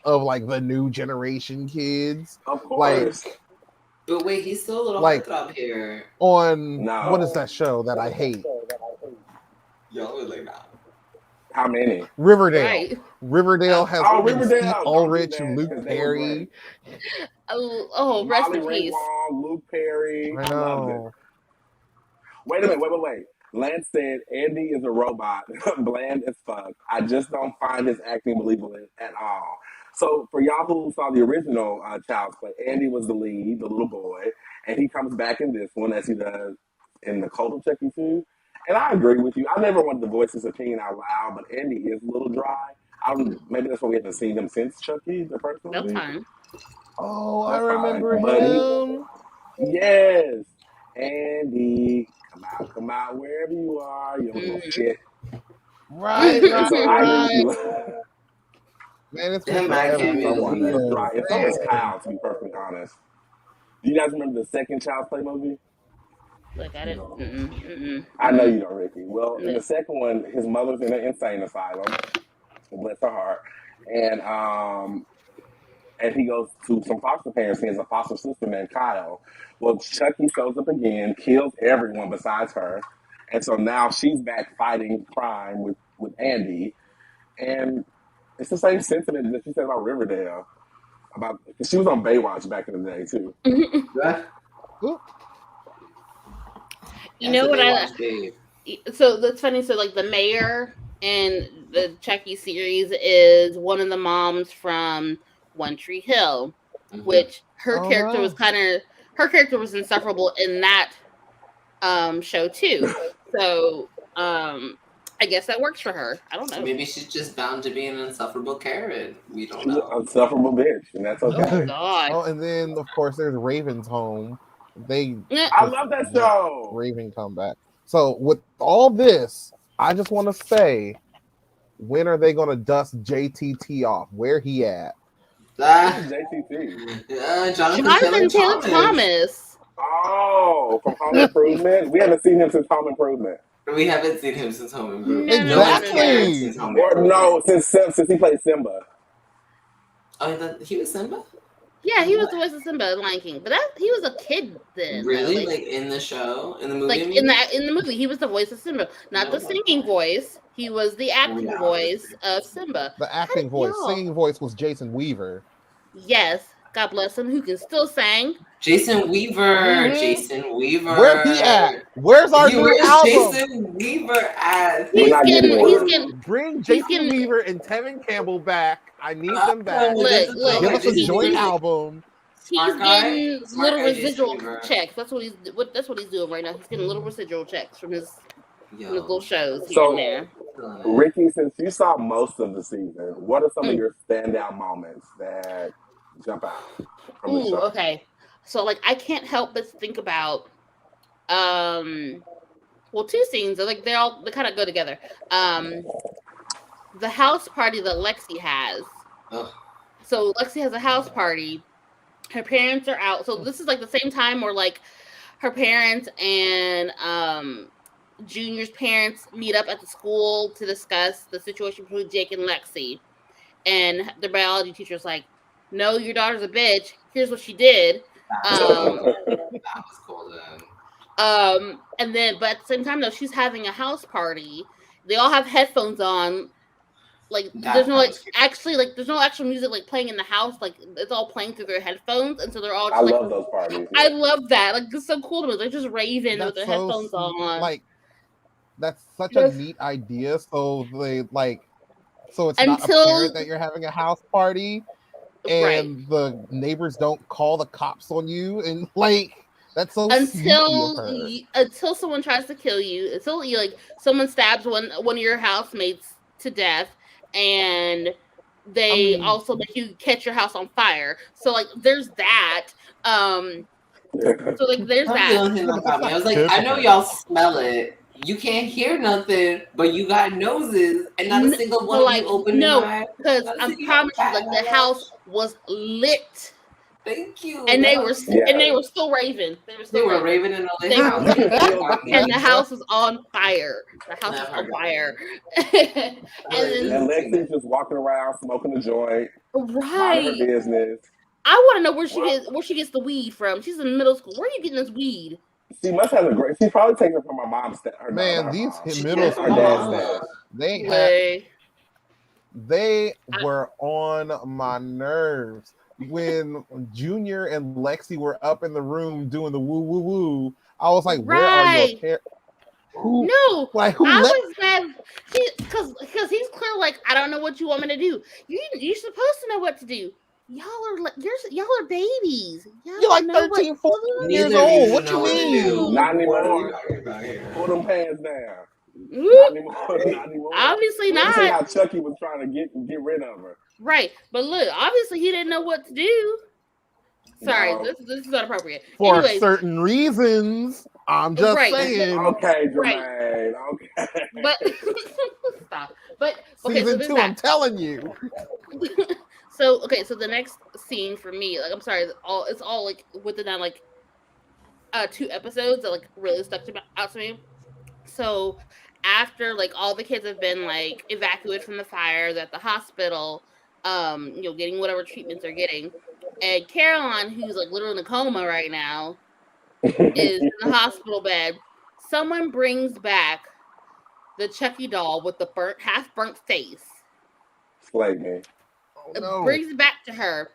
like the new generation kids. Of course. Like, but wait, he's still a little heartthrob here. On what is that show that I hate? Y'all are like, nah. How many? Riverdale. Right. Riverdale has Riverdale. Steve Ulrich, Luke Perry. Rest in Molly peace. Ringwald, Luke Perry. I know. Wait a minute. Wait. Lance said, Andy is a robot, bland as fuck. I just don't find his acting believable at all. So, for y'all who saw the original Child's Play, Andy was the lead, the little boy, and he comes back in this one as he does in the Cult of Chucky too. And I agree with you. I never wanted to voice his opinion out loud, but Andy is a little dry. Maybe that's why we haven't seen him since Chucky, the first No movie. time. Oh, I That's remember fine. But him. yes, Andy, come out wherever you are, you little shit. Right, And so I agree with right. you. Man, it's been Damn, I forever can't since I even watched He is that. dry. And so is Kyle, to be perfectly honest. Do you guys remember the second Child's Play movie? Like I didn't. I know you don't, Ricky. Well, in No. the second one, his mother's in an insane asylum. Bless her heart. And he goes to some foster parents. He has a foster sister named Kyle. Well, Chucky shows up again, kills everyone besides her. And so now she's back fighting crime with Andy. And it's the same sentiment that she said about Riverdale. Cause she was on Baywatch back in the day too. Ooh, You know what I? Babe. So that's funny. So like the mayor in the Chucky series is one of the moms from One Tree Hill, which her Oh, character was wow. her character was insufferable in that show too. So I guess that works for her. I don't know. Maybe she's just bound to be an insufferable Karen. We don't She's an know. insufferable bitch, and that's Oh okay. God. Oh, and then of course there's Raven's Home. They I love that show. Raven come back. So with all this, I just want to say, when are they going to dust JTT off? Where he at? JTT. Jonathan Taylor Thomas. Oh, from Home Improvement. We haven't seen him since Home Improvement. We haven't seen him since Home Improvement. No, Exactly. Since he played Simba. Oh, he was Simba? Yeah, he was the voice of Simba in Lion King, but he was a kid then. Really? Like in the show, in the movie? Like in the movie, he was the voice of Simba, not the singing voice. He was the acting voice of Simba. The acting voice, singing voice was Jason Weaver. Yes, God bless him, who can still sing. Jason Weaver. Jason Weaver. Where's he at? Where's our new album? Jason Weaver at? He's getting. Bring Jason Weaver and Tevin Campbell back. I need them back. Look, give us a joint album. He's getting little residual checks. That's what he's doing right now. He's getting little residual checks from his little shows here and there. Ricky, since you saw most of the season, what are some of your standout moments that jump out from the show? Okay. So like I can't help but think about two scenes. Like they kind of go together. The house party that Lexi has. Oh. So Lexi has a house party. Her parents are out. So this is like the same time where like her parents and Junior's parents meet up at the school to discuss the situation between Jake and Lexi. And the biology teacher's like, no, your daughter's a bitch. Here's what she did. That was cool then. And then, but at the same time, though, she's having a house party. They all have headphones on. Like, there's no actual music like playing in the house. Like, it's all playing through their headphones, and so they're all. Just, I love those parties. Yeah. I love that. Like, it's so cool to me. They're just raving with their headphones on. Like, that's such a neat idea. So they so it's not apparent that you're having a house party, and the neighbors don't call the cops on you, and like. That's so until someone tries to kill you, until you someone stabs one of your housemates to death, and they also make you catch your house on fire. So there's that. So there's that. I was like, I know y'all smell it. You can't hear nothing, but you got noses, and not a single one of you open your eyes. Because I promise you, the house was lit. Thank you. And they were still raving. They were raving in the house. And the house was on fire. The house was on fire. and Lexi's just walking around smoking a joint. Right. Her business. I want to know where she gets the weed from. She's in middle school. Where are you getting this weed? She must have she probably taken it from her mom's. These middle school they were on my nerves. When Junior and Lexi were up in the room doing the woo woo woo, I was like, "Where are your parents? Who? No, Like who? I Let was mad because he's clear like I don't know what you want me to do. You're supposed to know what to do. Y'all are like y'all are babies. Y'all you're like know what 13, 14 years Neither of you old. should What you know what to do. mean? Not What are we anymore. talking about here? Pull them pants down. Whoop. Not anymore. Not anymore. Obviously Let me tell you not. how Chucky was trying to get rid of her. Right, but look, obviously he didn't know what to do. Sorry, No. this is not appropriate. For Anyways, certain reasons. I'm just right, saying. Okay, right, Jermaine. Okay. but stop. But okay, so Season there's 2, that. I'm telling you. So okay, so the next scene for me, like I'm sorry, it's all like within that like 2 episodes that like really out to me. So after like all the kids have been like evacuated from the fire, they're at the hospital, getting whatever treatments they're getting, and Caroline, who's like literally in a coma right now, is in the hospital bed. Someone brings back the Chucky doll with the half burnt face. Slay me. Oh, no. Brings it back to her.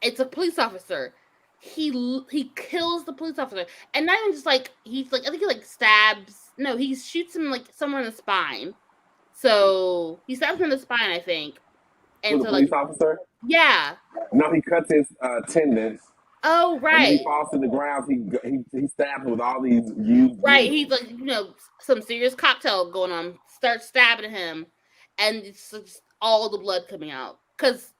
It's a police officer. He kills the police officer, and not even just like he's like I think he like stabs. No, he shoots him like somewhere in the spine. So he stabs him in the spine, I think. And Who, the so police like officer? yeah. No, he cuts his tendons. Oh And then right. he falls to the ground. He stabs with all these used. Right, he's like some serious cocktail going on. Starts stabbing him, and it's just all the blood coming out because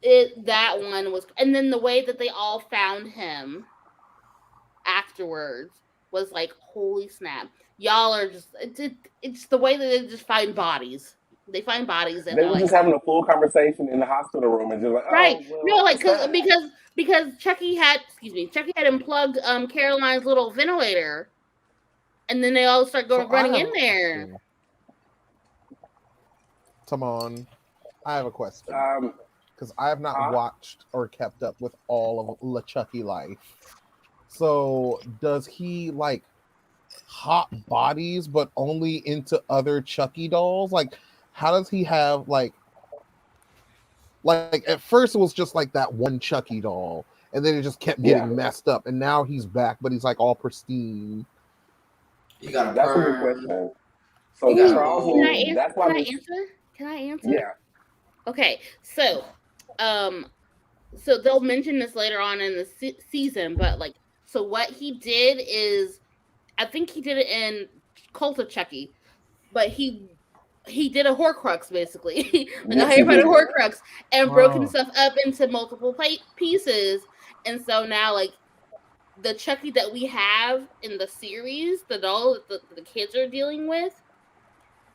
that one was, and then the way that they all found him afterwards was like holy snap. Y'all are just it's the way that they just find bodies. They find bodies and They they're were like just having a full conversation in the hospital room and just like, right. oh, well, No, like what's that? because Chucky had unplugged Caroline's little ventilator, and then they all start running in there. Come on, I have a question because I have not huh? watched or kept up with all of LeChucky life. So does he like hot bodies, but only into other Chucky dolls? Like, how does he have like at first it was just like that one Chucky doll, and then it just kept getting messed up, and now he's back, but he's like all pristine. You got a That's a good perm. question. So You got Charles, Can I Lee, that's why Can I answer? Can I answer? Yeah. Okay, so so they'll mention this later on in the season, but like, so what he did is, I think he did it in Cult of Chucky, but he did a Horcrux basically, like Yes, a Harry Potter Horcrux, and broke Wow. himself up into multiple pieces, and so now like the Chucky that we have in the series, the doll that the kids are dealing with,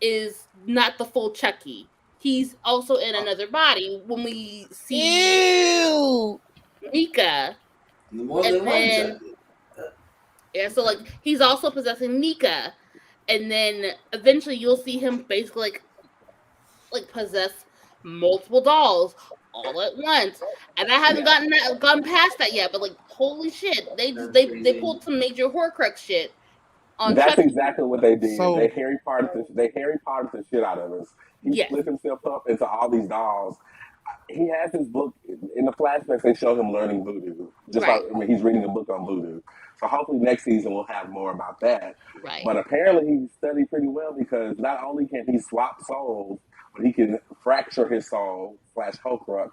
is not the full Chucky. He's also in another body when we see Ew. Nika. More And than then- one Chucky. Yeah, so like he's also possessing Nika. And then eventually you'll see him basically like possess multiple dolls all at once. And I haven't gone past that yet, but like holy shit, they pulled some major Horcrux shit on That's Chucky. exactly what they did. So- They Harry Potter the shit out of us. He Yes. split himself up into all these dolls. He has his book in the flashbacks. They show him learning voodoo. Just Right. like he's reading a book on voodoo. So hopefully next season we'll have more about that. Right. But apparently he studied pretty well because not only can he swap souls, but he can fracture his soul / Horcrux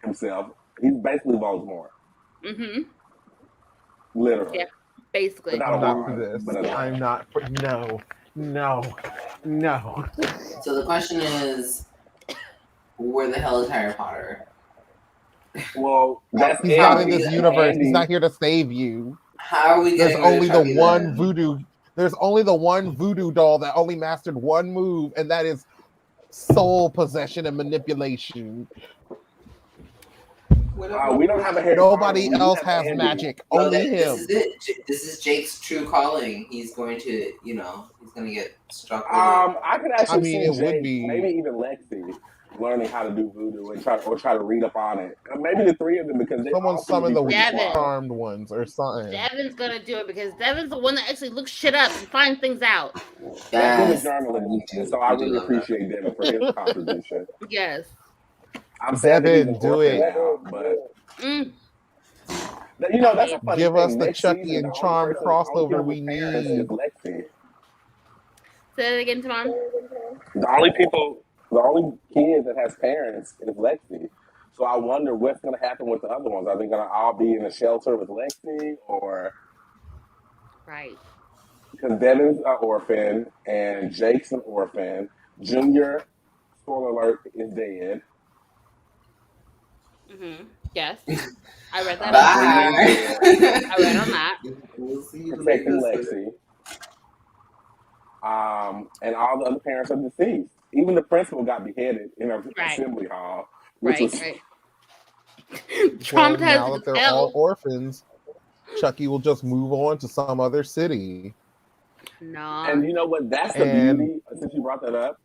himself. He's basically Voldemort. Mm-hmm. Literally. Yeah. Basically. But not I'm a not wand, for this. but a knife. I'm not for no. So the question is, where the hell is Harry Potter? Well, that's He's not in Andy. this universe. Andy. He's not here to save you. How are we There's getting rid only of the Chucky one then? voodoo. There's only the one voodoo doll that only mastered one move, and that is soul possession and manipulation. We don't have a Harry Nobody Potter. We else have has Andy. magic. No, Only this him. is it. This is Jake's true calling. He's going to, he's going to get struck with I could actually see it would Jake, be- maybe even Lexi, learning how to do voodoo and try to read up on it. Maybe the three of them because they Someone all seem to summon be the pretty Devin. smart. charmed ones or something. Devin's gonna do it because Devin's the one that actually looks shit up and finds things out. That's Yes. really journaling, Me too. so I We do really love that. appreciate Devin for his contribution. Yes. I'm sad that he's Devin, an do orphan it. now, but Mm. That's a funny Give us thing. the Next Chucky season, and Charm the only crossover kid we with parents is need. Lexi. Say that again, Timon. The only kid that has parents is Lexi. So I wonder what's going to happen with the other ones. Are they going to all be in a shelter with Lexi, or Right. because Devin's an orphan and Jake's an orphan? Junior, spoiler alert, is dead. Yes, I read that up. Junior is dead, I read on that. We'll see you protecting later. Lexi. And all the other parents are deceased. Even the principal got beheaded in an Right. assembly hall, which Right. was Right. Well, now Traumatizing that as they're all hell. orphans, Chucky will just move on to some other city. Nah. And you know what? That's the And beauty. Since you brought that up,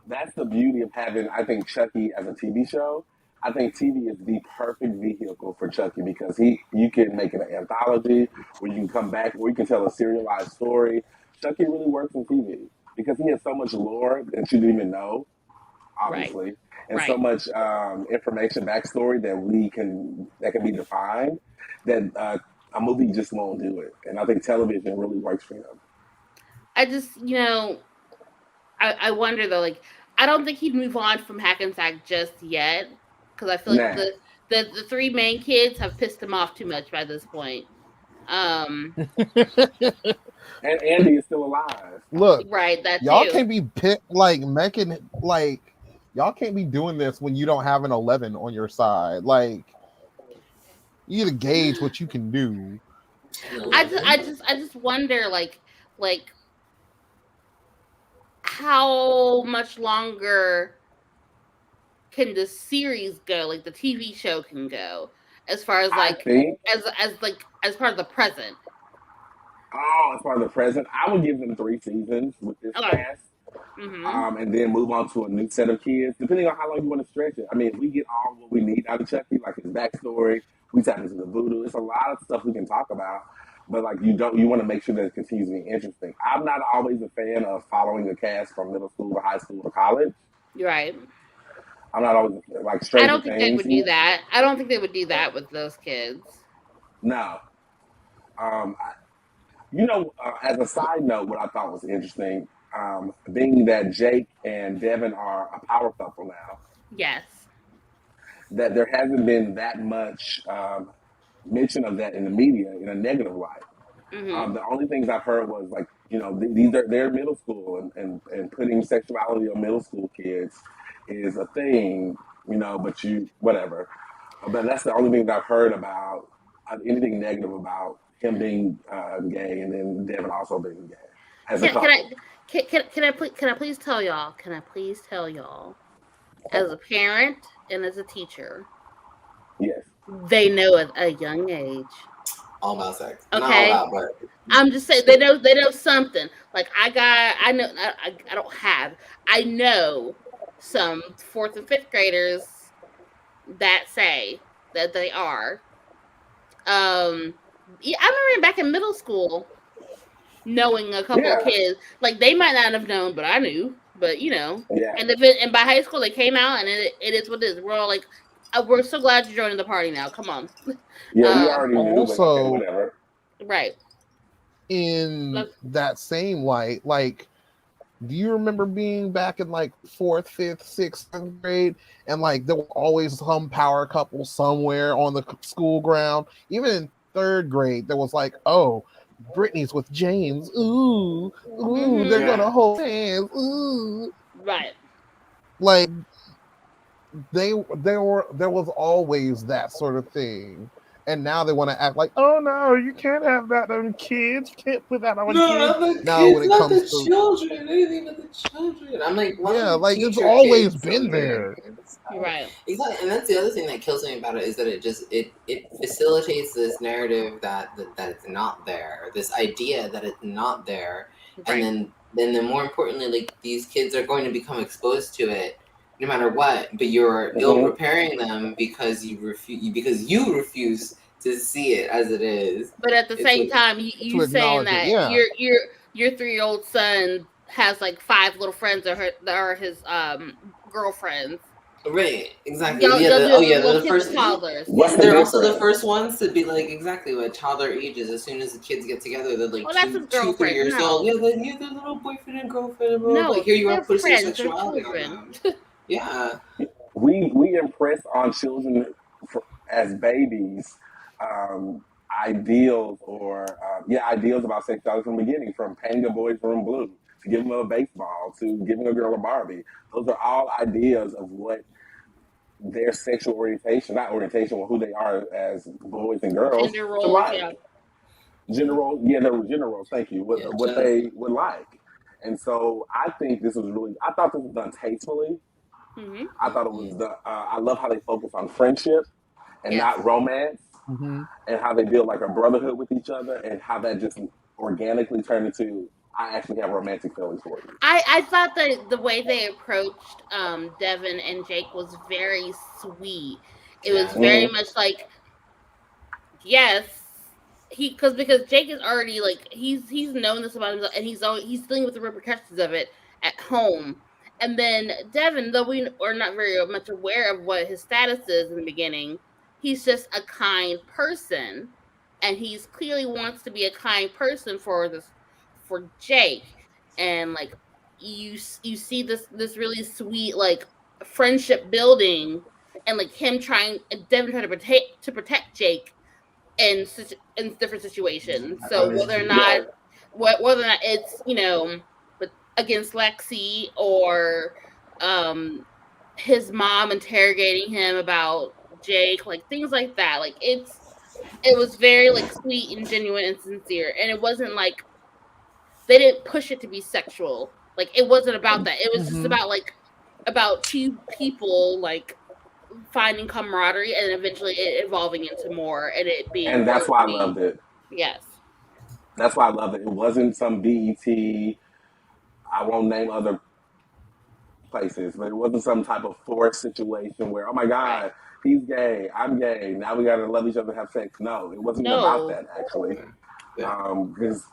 that's the beauty of having, I think, Chucky as a TV show. I think TV is the perfect vehicle for Chucky because you can make it an anthology where you can come back, or you can tell a serialized story. Chucky really works in TV because he has so much lore that you didn't even know, Right. obviously, and so Right. much information, backstory that can be defined that a movie just won't do it. And I think television really works for him. I just, I wonder though. Like, I don't think he'd move on from Hackensack just yet, because I feel like Nah. the three main kids have pissed him off too much by this point. And Andy is still alive. look, Right. That y'all too. can't be y'all can't be doing this when you don't have an 11 on your side. Like, you need to gauge what you can do. I just wonder, like how much longer can the series go, like the TV show can go, as far as I like think. as part of the present. Oh, as part of the present, I would give them 3 seasons with this Okay. cast, and then move on to a new set of kids, depending on how long you want to stretch it. I mean, if we get all what we need out of Chucky, like his backstory, we tap into the voodoo. It's a lot of stuff we can talk about, but like you want to make sure that it continues to be interesting. I'm not always a fan of following the cast from middle school to high school to college. You're right. I'm not always like I Stranger don't think they Things. would do that. I don't think they would do that with those kids. No. Um, as a side note, what I thought was interesting, being that Jake and Devin are a power couple now, Yes. that there hasn't been that much mention of that in the media in a negative light. The only things I've heard was like, they're middle school, and putting sexuality on middle school kids is a thing, but whatever. But that's the only thing that I've heard about anything negative about him being gay, and then Devin also being gay as a Can couple. can I please tell y'all? Can I please tell y'all? As a parent and as a teacher, Yes. they know at a young age. All about sex. Okay. Not all about, but I'm just saying they know something. Like I know some 4th and 5th graders that say that they are. Yeah, I remember back in middle school knowing a couple of Yeah. kids. Like, they might not have known, but I knew. But Yeah. and by high school they came out, and it is what it is. We're all like, we're so glad you're joining the party now. Come on. Yeah, we already knew, but okay, Also, whatever. Right. in that same light, like, do you remember being back in like 4th, 5th, 6th, 7th grade, and like there was always some power couple somewhere on the school ground? Even in 3rd grade, there was like, oh, Brittany's with James. Ooh, they're gonna hold hands. Ooh, Right. like there was always that sort of thing. And now they want to act like, oh no, you can't have that on kids. You can't put that on kids. Now when it comes to children, anything but the children. I'm like, yeah, like it's always been there. Right. Exactly, and that's the other thing that kills me about it is that it facilitates this narrative that it's not there, this idea that it's not there, Right. and then more importantly, like, these kids are going to become exposed to it no matter what, but you're ill preparing them because you refuse to see it as it is. But at the same time, you saying that your 3-year-old son has like 5 little friends that are his girlfriends. Right, exactly. They'll, Yeah, they'll do they're little the kids first. and toddlers. What's the They're also the difference? first ones to be like exactly what toddler ages. As soon as the kids get together, they're like Oh, that's his 3 girlfriend. years old. No, Yeah, you're the little boyfriend and girlfriend, bro. But no, here you are they're pushing friends. They're sexuality on children. them. Yeah, We impress on children as babies ideals or ideals about sexuality from the beginning, from painting a boy's room blue to giving them a baseball to giving a girl a Barbie. Those are all ideas of what their sexual orientation, not orientation, but who they are as boys and girls Gender to roles, like. yeah. General, yeah, they were generals. Thank you. yeah. What they would like, and so I think this was really. I thought this was done tastefully. Hmm. I thought it was done. I love how they focus on friendship and Yes. not romance, Mm-hmm. and how they build like a brotherhood with each other, and how that just organically turned into I actually have romantic feelings for you. I thought that the way they approached Devin and Jake was very sweet. It was Yeah. very Hmm. much like, yes, because Jake is already like he's known this about himself, and he's dealing with the repercussions of it at home. And then Devin, though we are not very much aware of what his status is in the beginning, he's just a kind person, and he's clearly wants to be a kind person for Jake. And like you see this really sweet like friendship building, and like him trying Devin trying to protect Jake in different situations. So whether or Yeah, not whether or not it's but against Lexi, or um his mom interrogating him about Jake, like things like that. Like it was very like sweet and genuine and sincere, and it wasn't like they didn't push it to be sexual. Like it wasn't about that. It was just Mm-hmm. about two people like finding camaraderie, and eventually it evolving into more, and it being and more that's why I sweet. loved it. Yes. That's why I loved it. It wasn't some BET. I won't name other places, but it wasn't some type of forced situation where, oh my Right. God, he's gay, I'm gay, now we gotta love each other and have sex. No, it wasn't even about No. that actually. Yeah. Because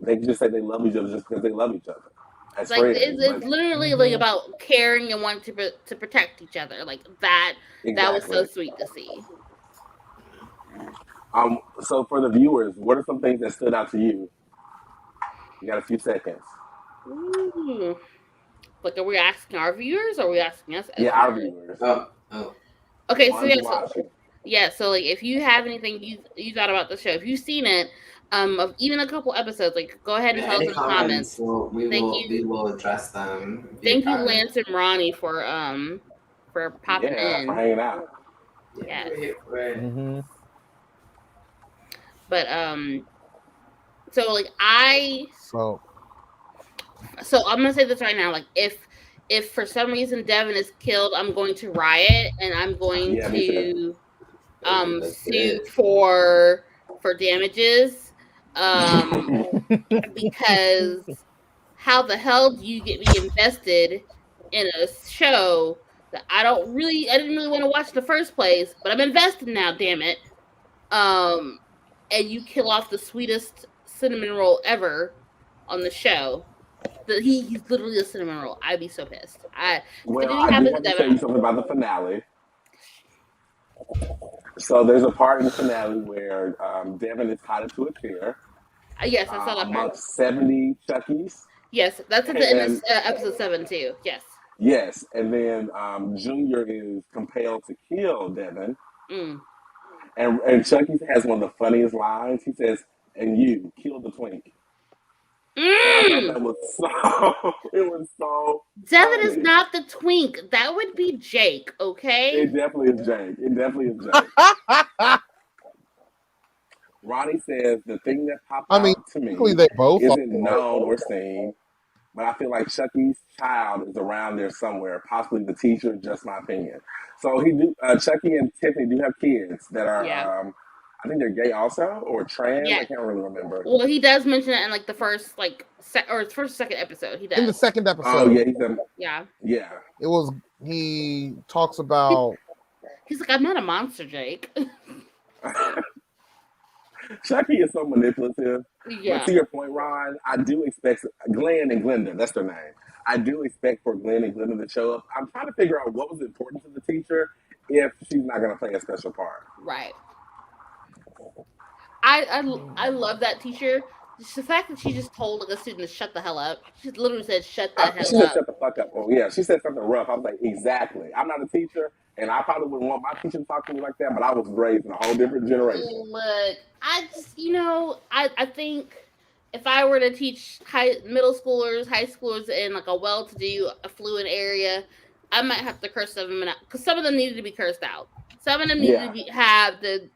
they can just say they love each other just because they love each other as Like friends. But it's literally like Mm-hmm. about caring and wanting to protect each other. Like that was so exactly. sweet to see. So for the viewers, what are some things that stood out to you? You got a few seconds. Ooh. Like, are we asking our viewers, or are we asking us as Yeah, our viewers? viewers, Oh. the Okay, so ones yes, watching. so like if you have anything you thought about the show, if you've seen it, of even a couple episodes, like go ahead and Yeah. tell us Any in the comments? comments. Thank We you, will address them via thank you, comment. Lance and Ronnie for popping Yeah, for in. hanging out. Yeah, Yes, we're here for it. Mm-hmm. but so like So so I'm gonna say this right now, like if for some reason Devin is killed, I'm going to riot, and I'm going Yeah, me too. to That's sue it. for damages, um because how the hell do you get me invested in a show that I didn't really want to watch in the first place, but I'm invested now, damn it. um and you kill off the sweetest cinnamon roll ever on the show. He's literally a cinnamon roll. I'd be so pissed. If Well, anything I do happens to have to Devin, tell you something about the finale. So there's a part in the finale where Devin is tied into a chair yes, I saw that part. amongst 70 Chuckies. Yes, that's at the end of And episode 7 too. Yes. yes, and then Junior is compelled to kill Devin. Mm. And Chucky has one of the funniest lines. He says, and you kill the twink. And I thought Mm. that was so, it was so Devin is funny. not the twink. That would be Jake. Okay. It definitely is Jake. It definitely is Jake. Ronnie says, the thing that popped I mean, out to technically me they both are. isn't known or seen, but I feel like Chucky's child is around there somewhere, possibly the teacher, just my opinion. So Chucky and Tiffany do have kids that Yeah. are, I think they're gay also, or trans. Yeah. I can't really remember. Well, he does mention it in like the first or first second episode. He In the does. second Oh episode, yeah, Yeah. yeah. it was he talks about He's like, I'm not a monster, Jake. Chucky is so manipulative. But Yeah. to your point, Ron, I do expect Glenn and Glenda, that's their name. I do expect for Glenn and Glennon to show up. I'm trying to figure out what was important to the teacher if she's not going to play a special part. Right. I love that teacher. Just the fact that she just told like a student to shut the hell up. She just literally said, "Shut the She hell said, up." shut the fuck up. Oh, yeah. She said something rough. I was like, exactly. I'm not a teacher, and I probably wouldn't want my teacher to talk to me like that, but I was raised in a whole different generation. Look, I just I think if I were to teach middle schoolers, high schoolers in like a well-to-do, affluent area, I might have to curse some of them out because some of them needed to be cursed out. Some of them needed to Yeah. be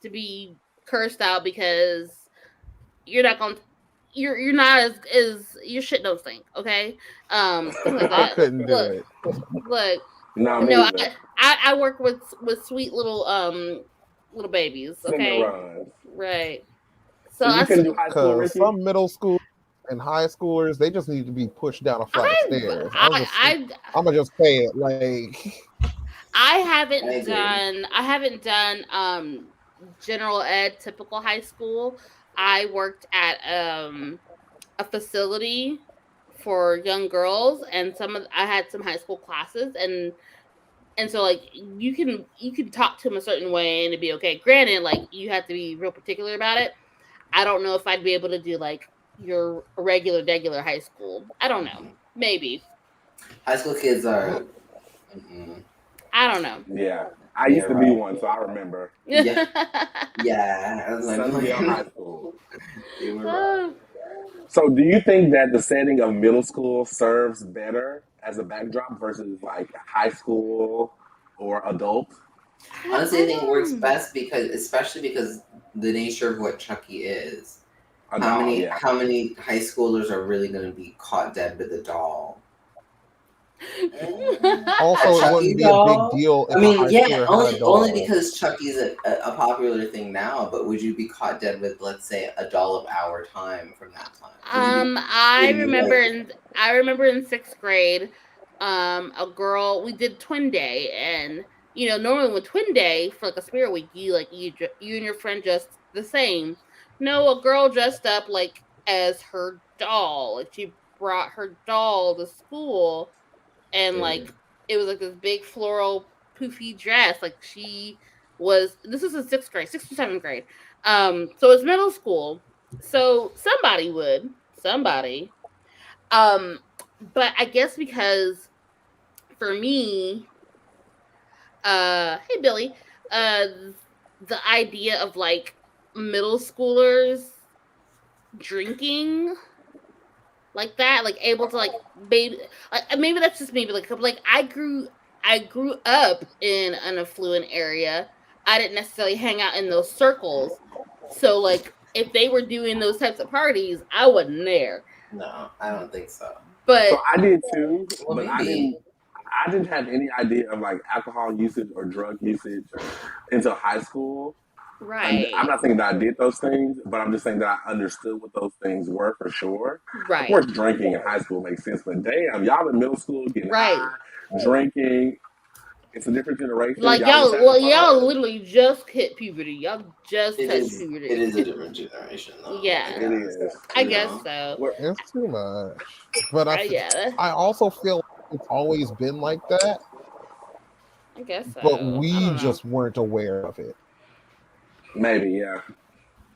to be cursed out because you're not gonna you're not as your shit don't stink, okay? Things like I that. couldn't do it. Look, No, me no, either. I work with sweet little babies, Cinnamon okay? runs. Right. So So you couldn't do high school, Because Ricky? some middle school and high schoolers, they just need to be pushed down a flight of stairs. I'm gonna just say it like I agree. haven't done general ed typical high school. I worked at a facility for young girls, and I had some high school classes, and so like you can talk to them a certain way and it'd be okay. Granted, like you have to be real particular about it. I don't know if I'd be able to do like your regular high school. I don't know. Maybe. High school kids are. Mm-mm. I don't know. Yeah. I used They're to be rough. one, so I remember. Yeah, yeah. I was like, Sunnydale High School. they were rough. So do you think that the setting of middle school serves better as a backdrop versus like high school or adult? Honestly, I think it works don't. best because, especially because the nature of what Chucky is. A doll, yeah. How many high schoolers are really going to be caught dead with a doll? also it wouldn't be a big deal if I a mean, high yeah, schooler had a doll. only because Chucky's a popular thing now. But would you be caught dead with, let's say, a doll of our time from that time? I remember in 6th grade, a girl we did twin day, and normally with twin day for like a spirit week, you and your friend dressed the same. No, a girl dressed up like as her doll. Like she brought her doll to school, and like it was like this big floral poofy dress. Like she was. This is in 6th grade, 6th to 7th grade. So it's middle school. So somebody. Um, but I guess because for me, hey Billy, uh, the idea of like middle schoolers drinking like that, like able to like maybe that's just me, but like I grew up in an affluent area. I didn't necessarily hang out in those circles, so like if they were doing those types of parties, I wasn't there. No, I don't think so. But So I did too, Well, but maybe. I didn't have any idea of like alcohol usage or drug usage until high school. right, I'm not saying that I did those things, but I'm just saying that I understood what those things were for sure. Of right, course, drinking in high school makes sense, but damn, y'all in middle school getting right. high, drinking. It's a different generation. Like Y'all was having y'all fun. literally just hit puberty. Y'all just touched puberty. It is a different generation, though. Yeah. It is. I guess so. It's too much. But Yeah, I also feel it's always been like that, I guess so. but I we don't know. just weren't aware of it. Maybe, yeah.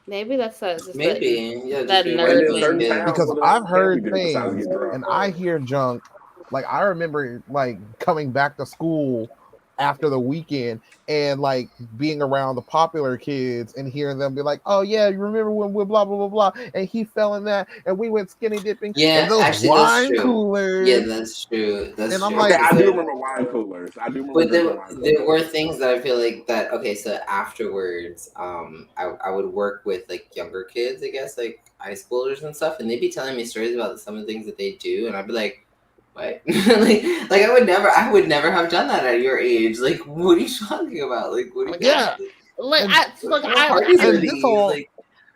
Maybe that's just Maybe, yeah, that just nerd There's certain thing. towns Because where I've they heard can't be besides things get drunk. and I hear junk. Like I remember like coming back to school after the weekend and like being around the popular kids and hearing them be like, "Oh yeah, you remember when we blah blah blah blah," and he fell in that, and we went skinny dipping. Yeah, and those actually, that's wine true. coolers. Yeah, that's true. That's And I'm true. like, Okay, I do remember wine coolers. I do remember But drinking wine there coolers. were things that I feel like that. Okay, so afterwards, I would work with like younger kids, I guess, like high schoolers and stuff, and they'd be telling me stories about some of the things that they do, and I'd be like, what? like I would never have done that at your age. Like, what are you talking about? Like, what are you yeah. Like And- what parties are and these? this all Like,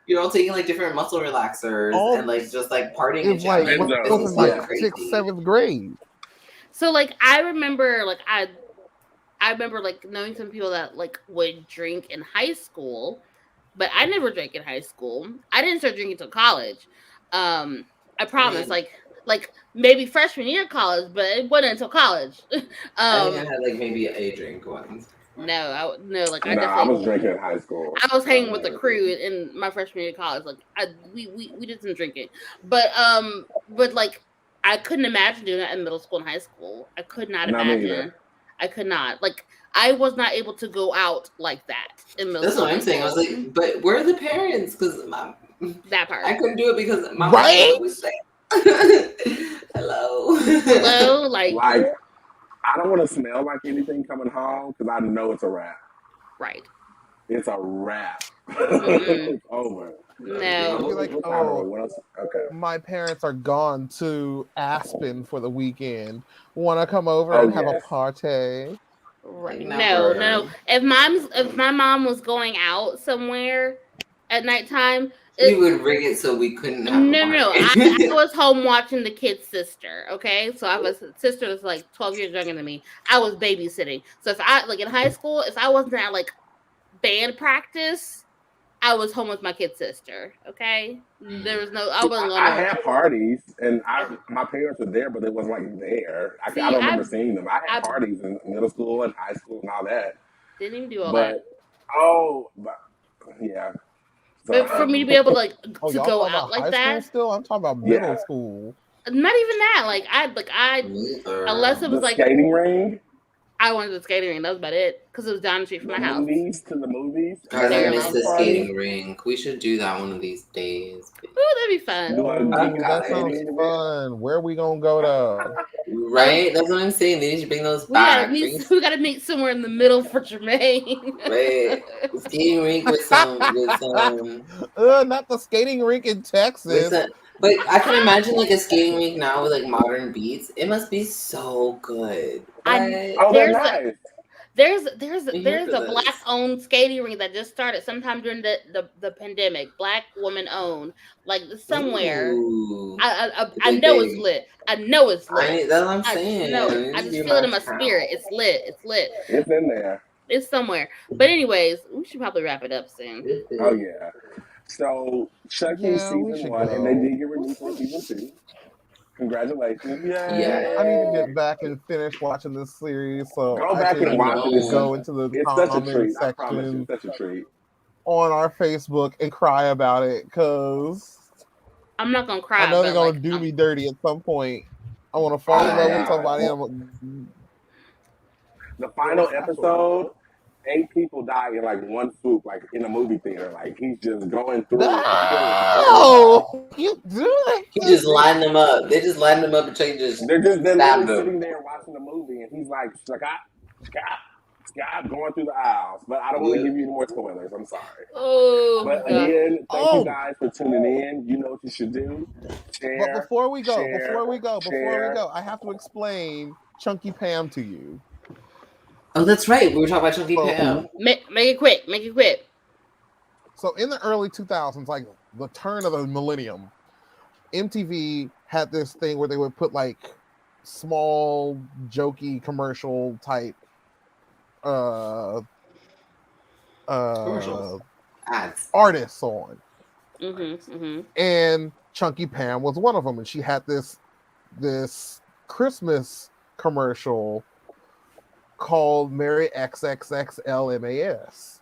you're all taking like different muscle relaxers all and like just like partying and is shit. like I'm Benzos, goes this is in like fucking crazy. 6th, 7th grade. so like I remember like I remember like knowing some people that like would drink in high school, but I never drank in high school. I didn't start drinking until college. I promise. mean- Like like maybe freshman year of college, but it wasn't until college. I think I had like maybe a drink once. No, like I No, I was definitely. drinking in high school. I was hanging with the crew in my freshman year of college. Like we did some drinking, but like I couldn't imagine doing that in middle school and high school. I could not Not me imagine. either. I could not. Like I was not able to go out like that in middle That's school. what I'm saying. I was like, but where are the parents? Because that part. I couldn't do it because my Right? mom was saying, hello. Hello, like I don't want to smell like anything coming home because I know it's a wrap. right. It's a wrap. Mm-mm. It's over. No. I'll be like, What time are we? What else? Okay. my parents are gone to Aspen for the weekend. Want to come over and have a party? Right. Never. No. If my mom was going out somewhere at nighttime, We would rig it so we couldn't have no. I was home watching the kid's sister. Okay, so I have a sister that's like 12 years younger than me. I was babysitting. So if I like in high school, if I wasn't at like band practice, I was home with my kid's sister. Okay, there was no. I wasn't going. I had parties, and my parents were there, but they wasn't like there. I don't remember seeing them. I had parties in middle school and high school and all that. Didn't even do all that. But yeah. So, but for me to be able to like to go out like that, still, I'm talking about middle school. Not even that. Like I unless it was the like skating ring. I wanted the skating ring. That was about it because it was down the street from my house. To the movies. Guys, I miss the skating rink. We should do that one of these days. Ooh, that'd be fun. That sounds fun. Where are we gonna go to? Right? That's what I'm saying. They need to bring those back. We gotta meet somewhere in the middle for Jermaine. Right. Skating rink with some not the skating rink in Texas. But I can imagine like a skating rink now with like modern beats. It must be so good. There's a black owned skating rink that just started sometime during the pandemic. Black woman owned, like somewhere. Ooh, I know it's lit. I know it's lit. That's what I'm saying. I just feel it in my spirit. It's lit. It's in there. It's somewhere. But anyways, we should probably wrap it up soon. Oh yeah. So Chucky season 1, and they did get renewed for season 2. Congratulations! Yeah, I need to get back and finish watching this series. So go back and watch it. Go into the comment section. It's such a treat. On our Facebook and cry about it because I'm not gonna cry. I know they're gonna do me dirty at some point. I want to fall in love with somebody. The final episode, 8 people die in like one swoop, like in a movie theater. Like he's just going through. No, you do that. He just lined them up. They just lined them up and Chucky just. They're sitting there watching the movie, and he's like, Scott, going through the aisles. But I don't want to give you any more spoilers. I'm sorry. But again, thank you guys for tuning in. You know what you should do. Share. But before we go, I have to explain Chunky Pam to you. Oh, that's right. We were talking about Chunky Pam. Make it quick. So in the early 2000s, like the turn of the millennium, MTV had this thing where they would put like small, jokey commercial type ads artists on. Mm-hmm. And Chunky Pam was one of them, and she had this Christmas commercial called Merry XXXLMAS.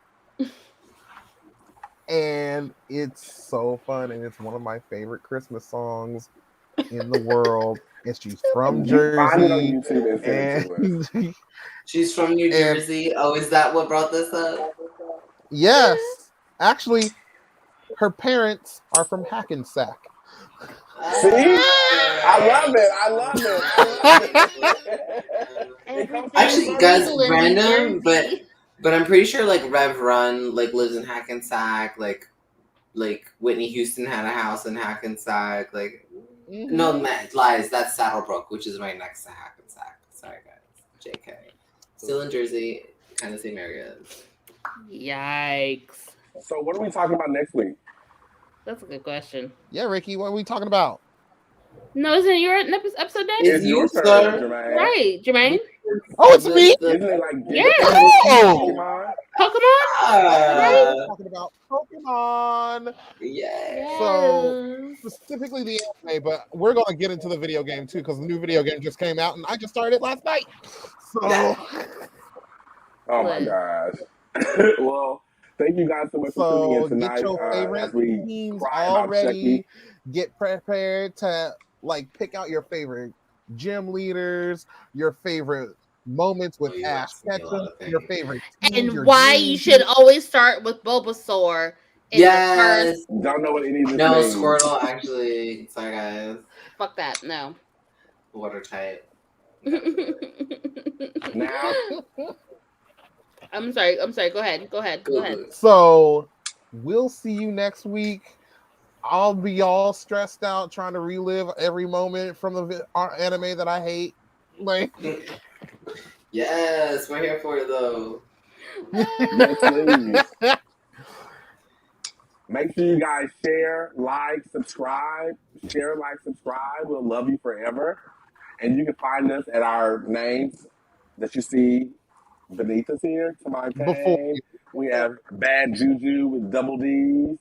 And it's so fun, and it's one of my favorite Christmas songs in the world. And she's from Jersey. And she's from New Jersey. Oh, is that what brought this up? Yes. Actually, her parents are from Hackensack. See? I love it. Actually, guys, random, but I'm pretty sure like Rev Run like lives in Hackensack. Like Whitney Houston had a house in Hackensack. Like no, lies. That's Saddlebrook, which is right next to Hackensack. Sorry, guys. JK. Still in Jersey, kind of same area. Yikes. So what are we talking about next week? That's a good question. Yeah, Ricky, what are we talking about? No, isn't it your episode day? It's your you, turn, sir. Jermaine. Right, Jermaine. Oh, it's me. Isn't it like Yeah. Pokemon? Pokemon. We're talking about Pokemon. Yeah. So specifically the anime, but we're gonna get into the video game too because the new video game just came out and I just started last night. So Oh my gosh. Well, thank you guys so much for tuning in tonight. Get your favorite as we teams cry about already. Chucky. Get prepared to like pick out your favorite gym leaders, your favorite moments with Ash Ketchum, your favorite teams, And your why dream you should team. always start with Bulbasaur. In Yes. the Don't know what any of this No, means. Squirtle, actually. Sorry, guys. first... Fuck that. No. Watertight. Now, I'm sorry. Go ahead. So we'll see you next week. I'll be all stressed out trying to relive every moment from the anime that I hate. Like, Yes, we're here for it though. yes, please. Make sure you guys share, like, subscribe. Share, like, subscribe. We'll love you forever. And you can find us at our names that you see beneath us here. Tamai Kane. We have Bad Juju with double D's.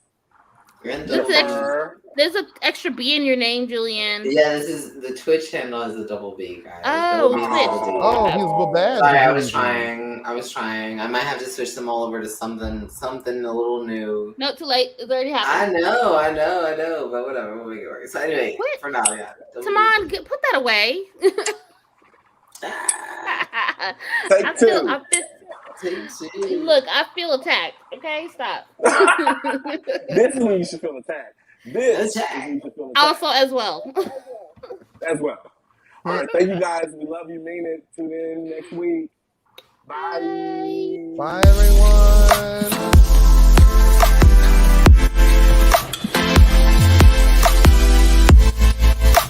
There's an extra B in your name, Julian. Yeah, this is the Twitch channel is a double B, guys. Oh, Double B, Twitch. double D. Oh, he's bad. Sorry, I was trying. I might have to switch them all over to something a little new. No, too late. It's already happened. I know, but whatever, we'll make it work. So anyway, for now, yeah. Come on, put that away. Take two. Look, I feel attacked. Okay, stop. This is when you should feel attacked. This is when you should feel attacked. Also, as well. As well. All right, thank you guys. We love you, mean it. Tune in next week. Bye. Bye, everyone.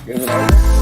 Is it over?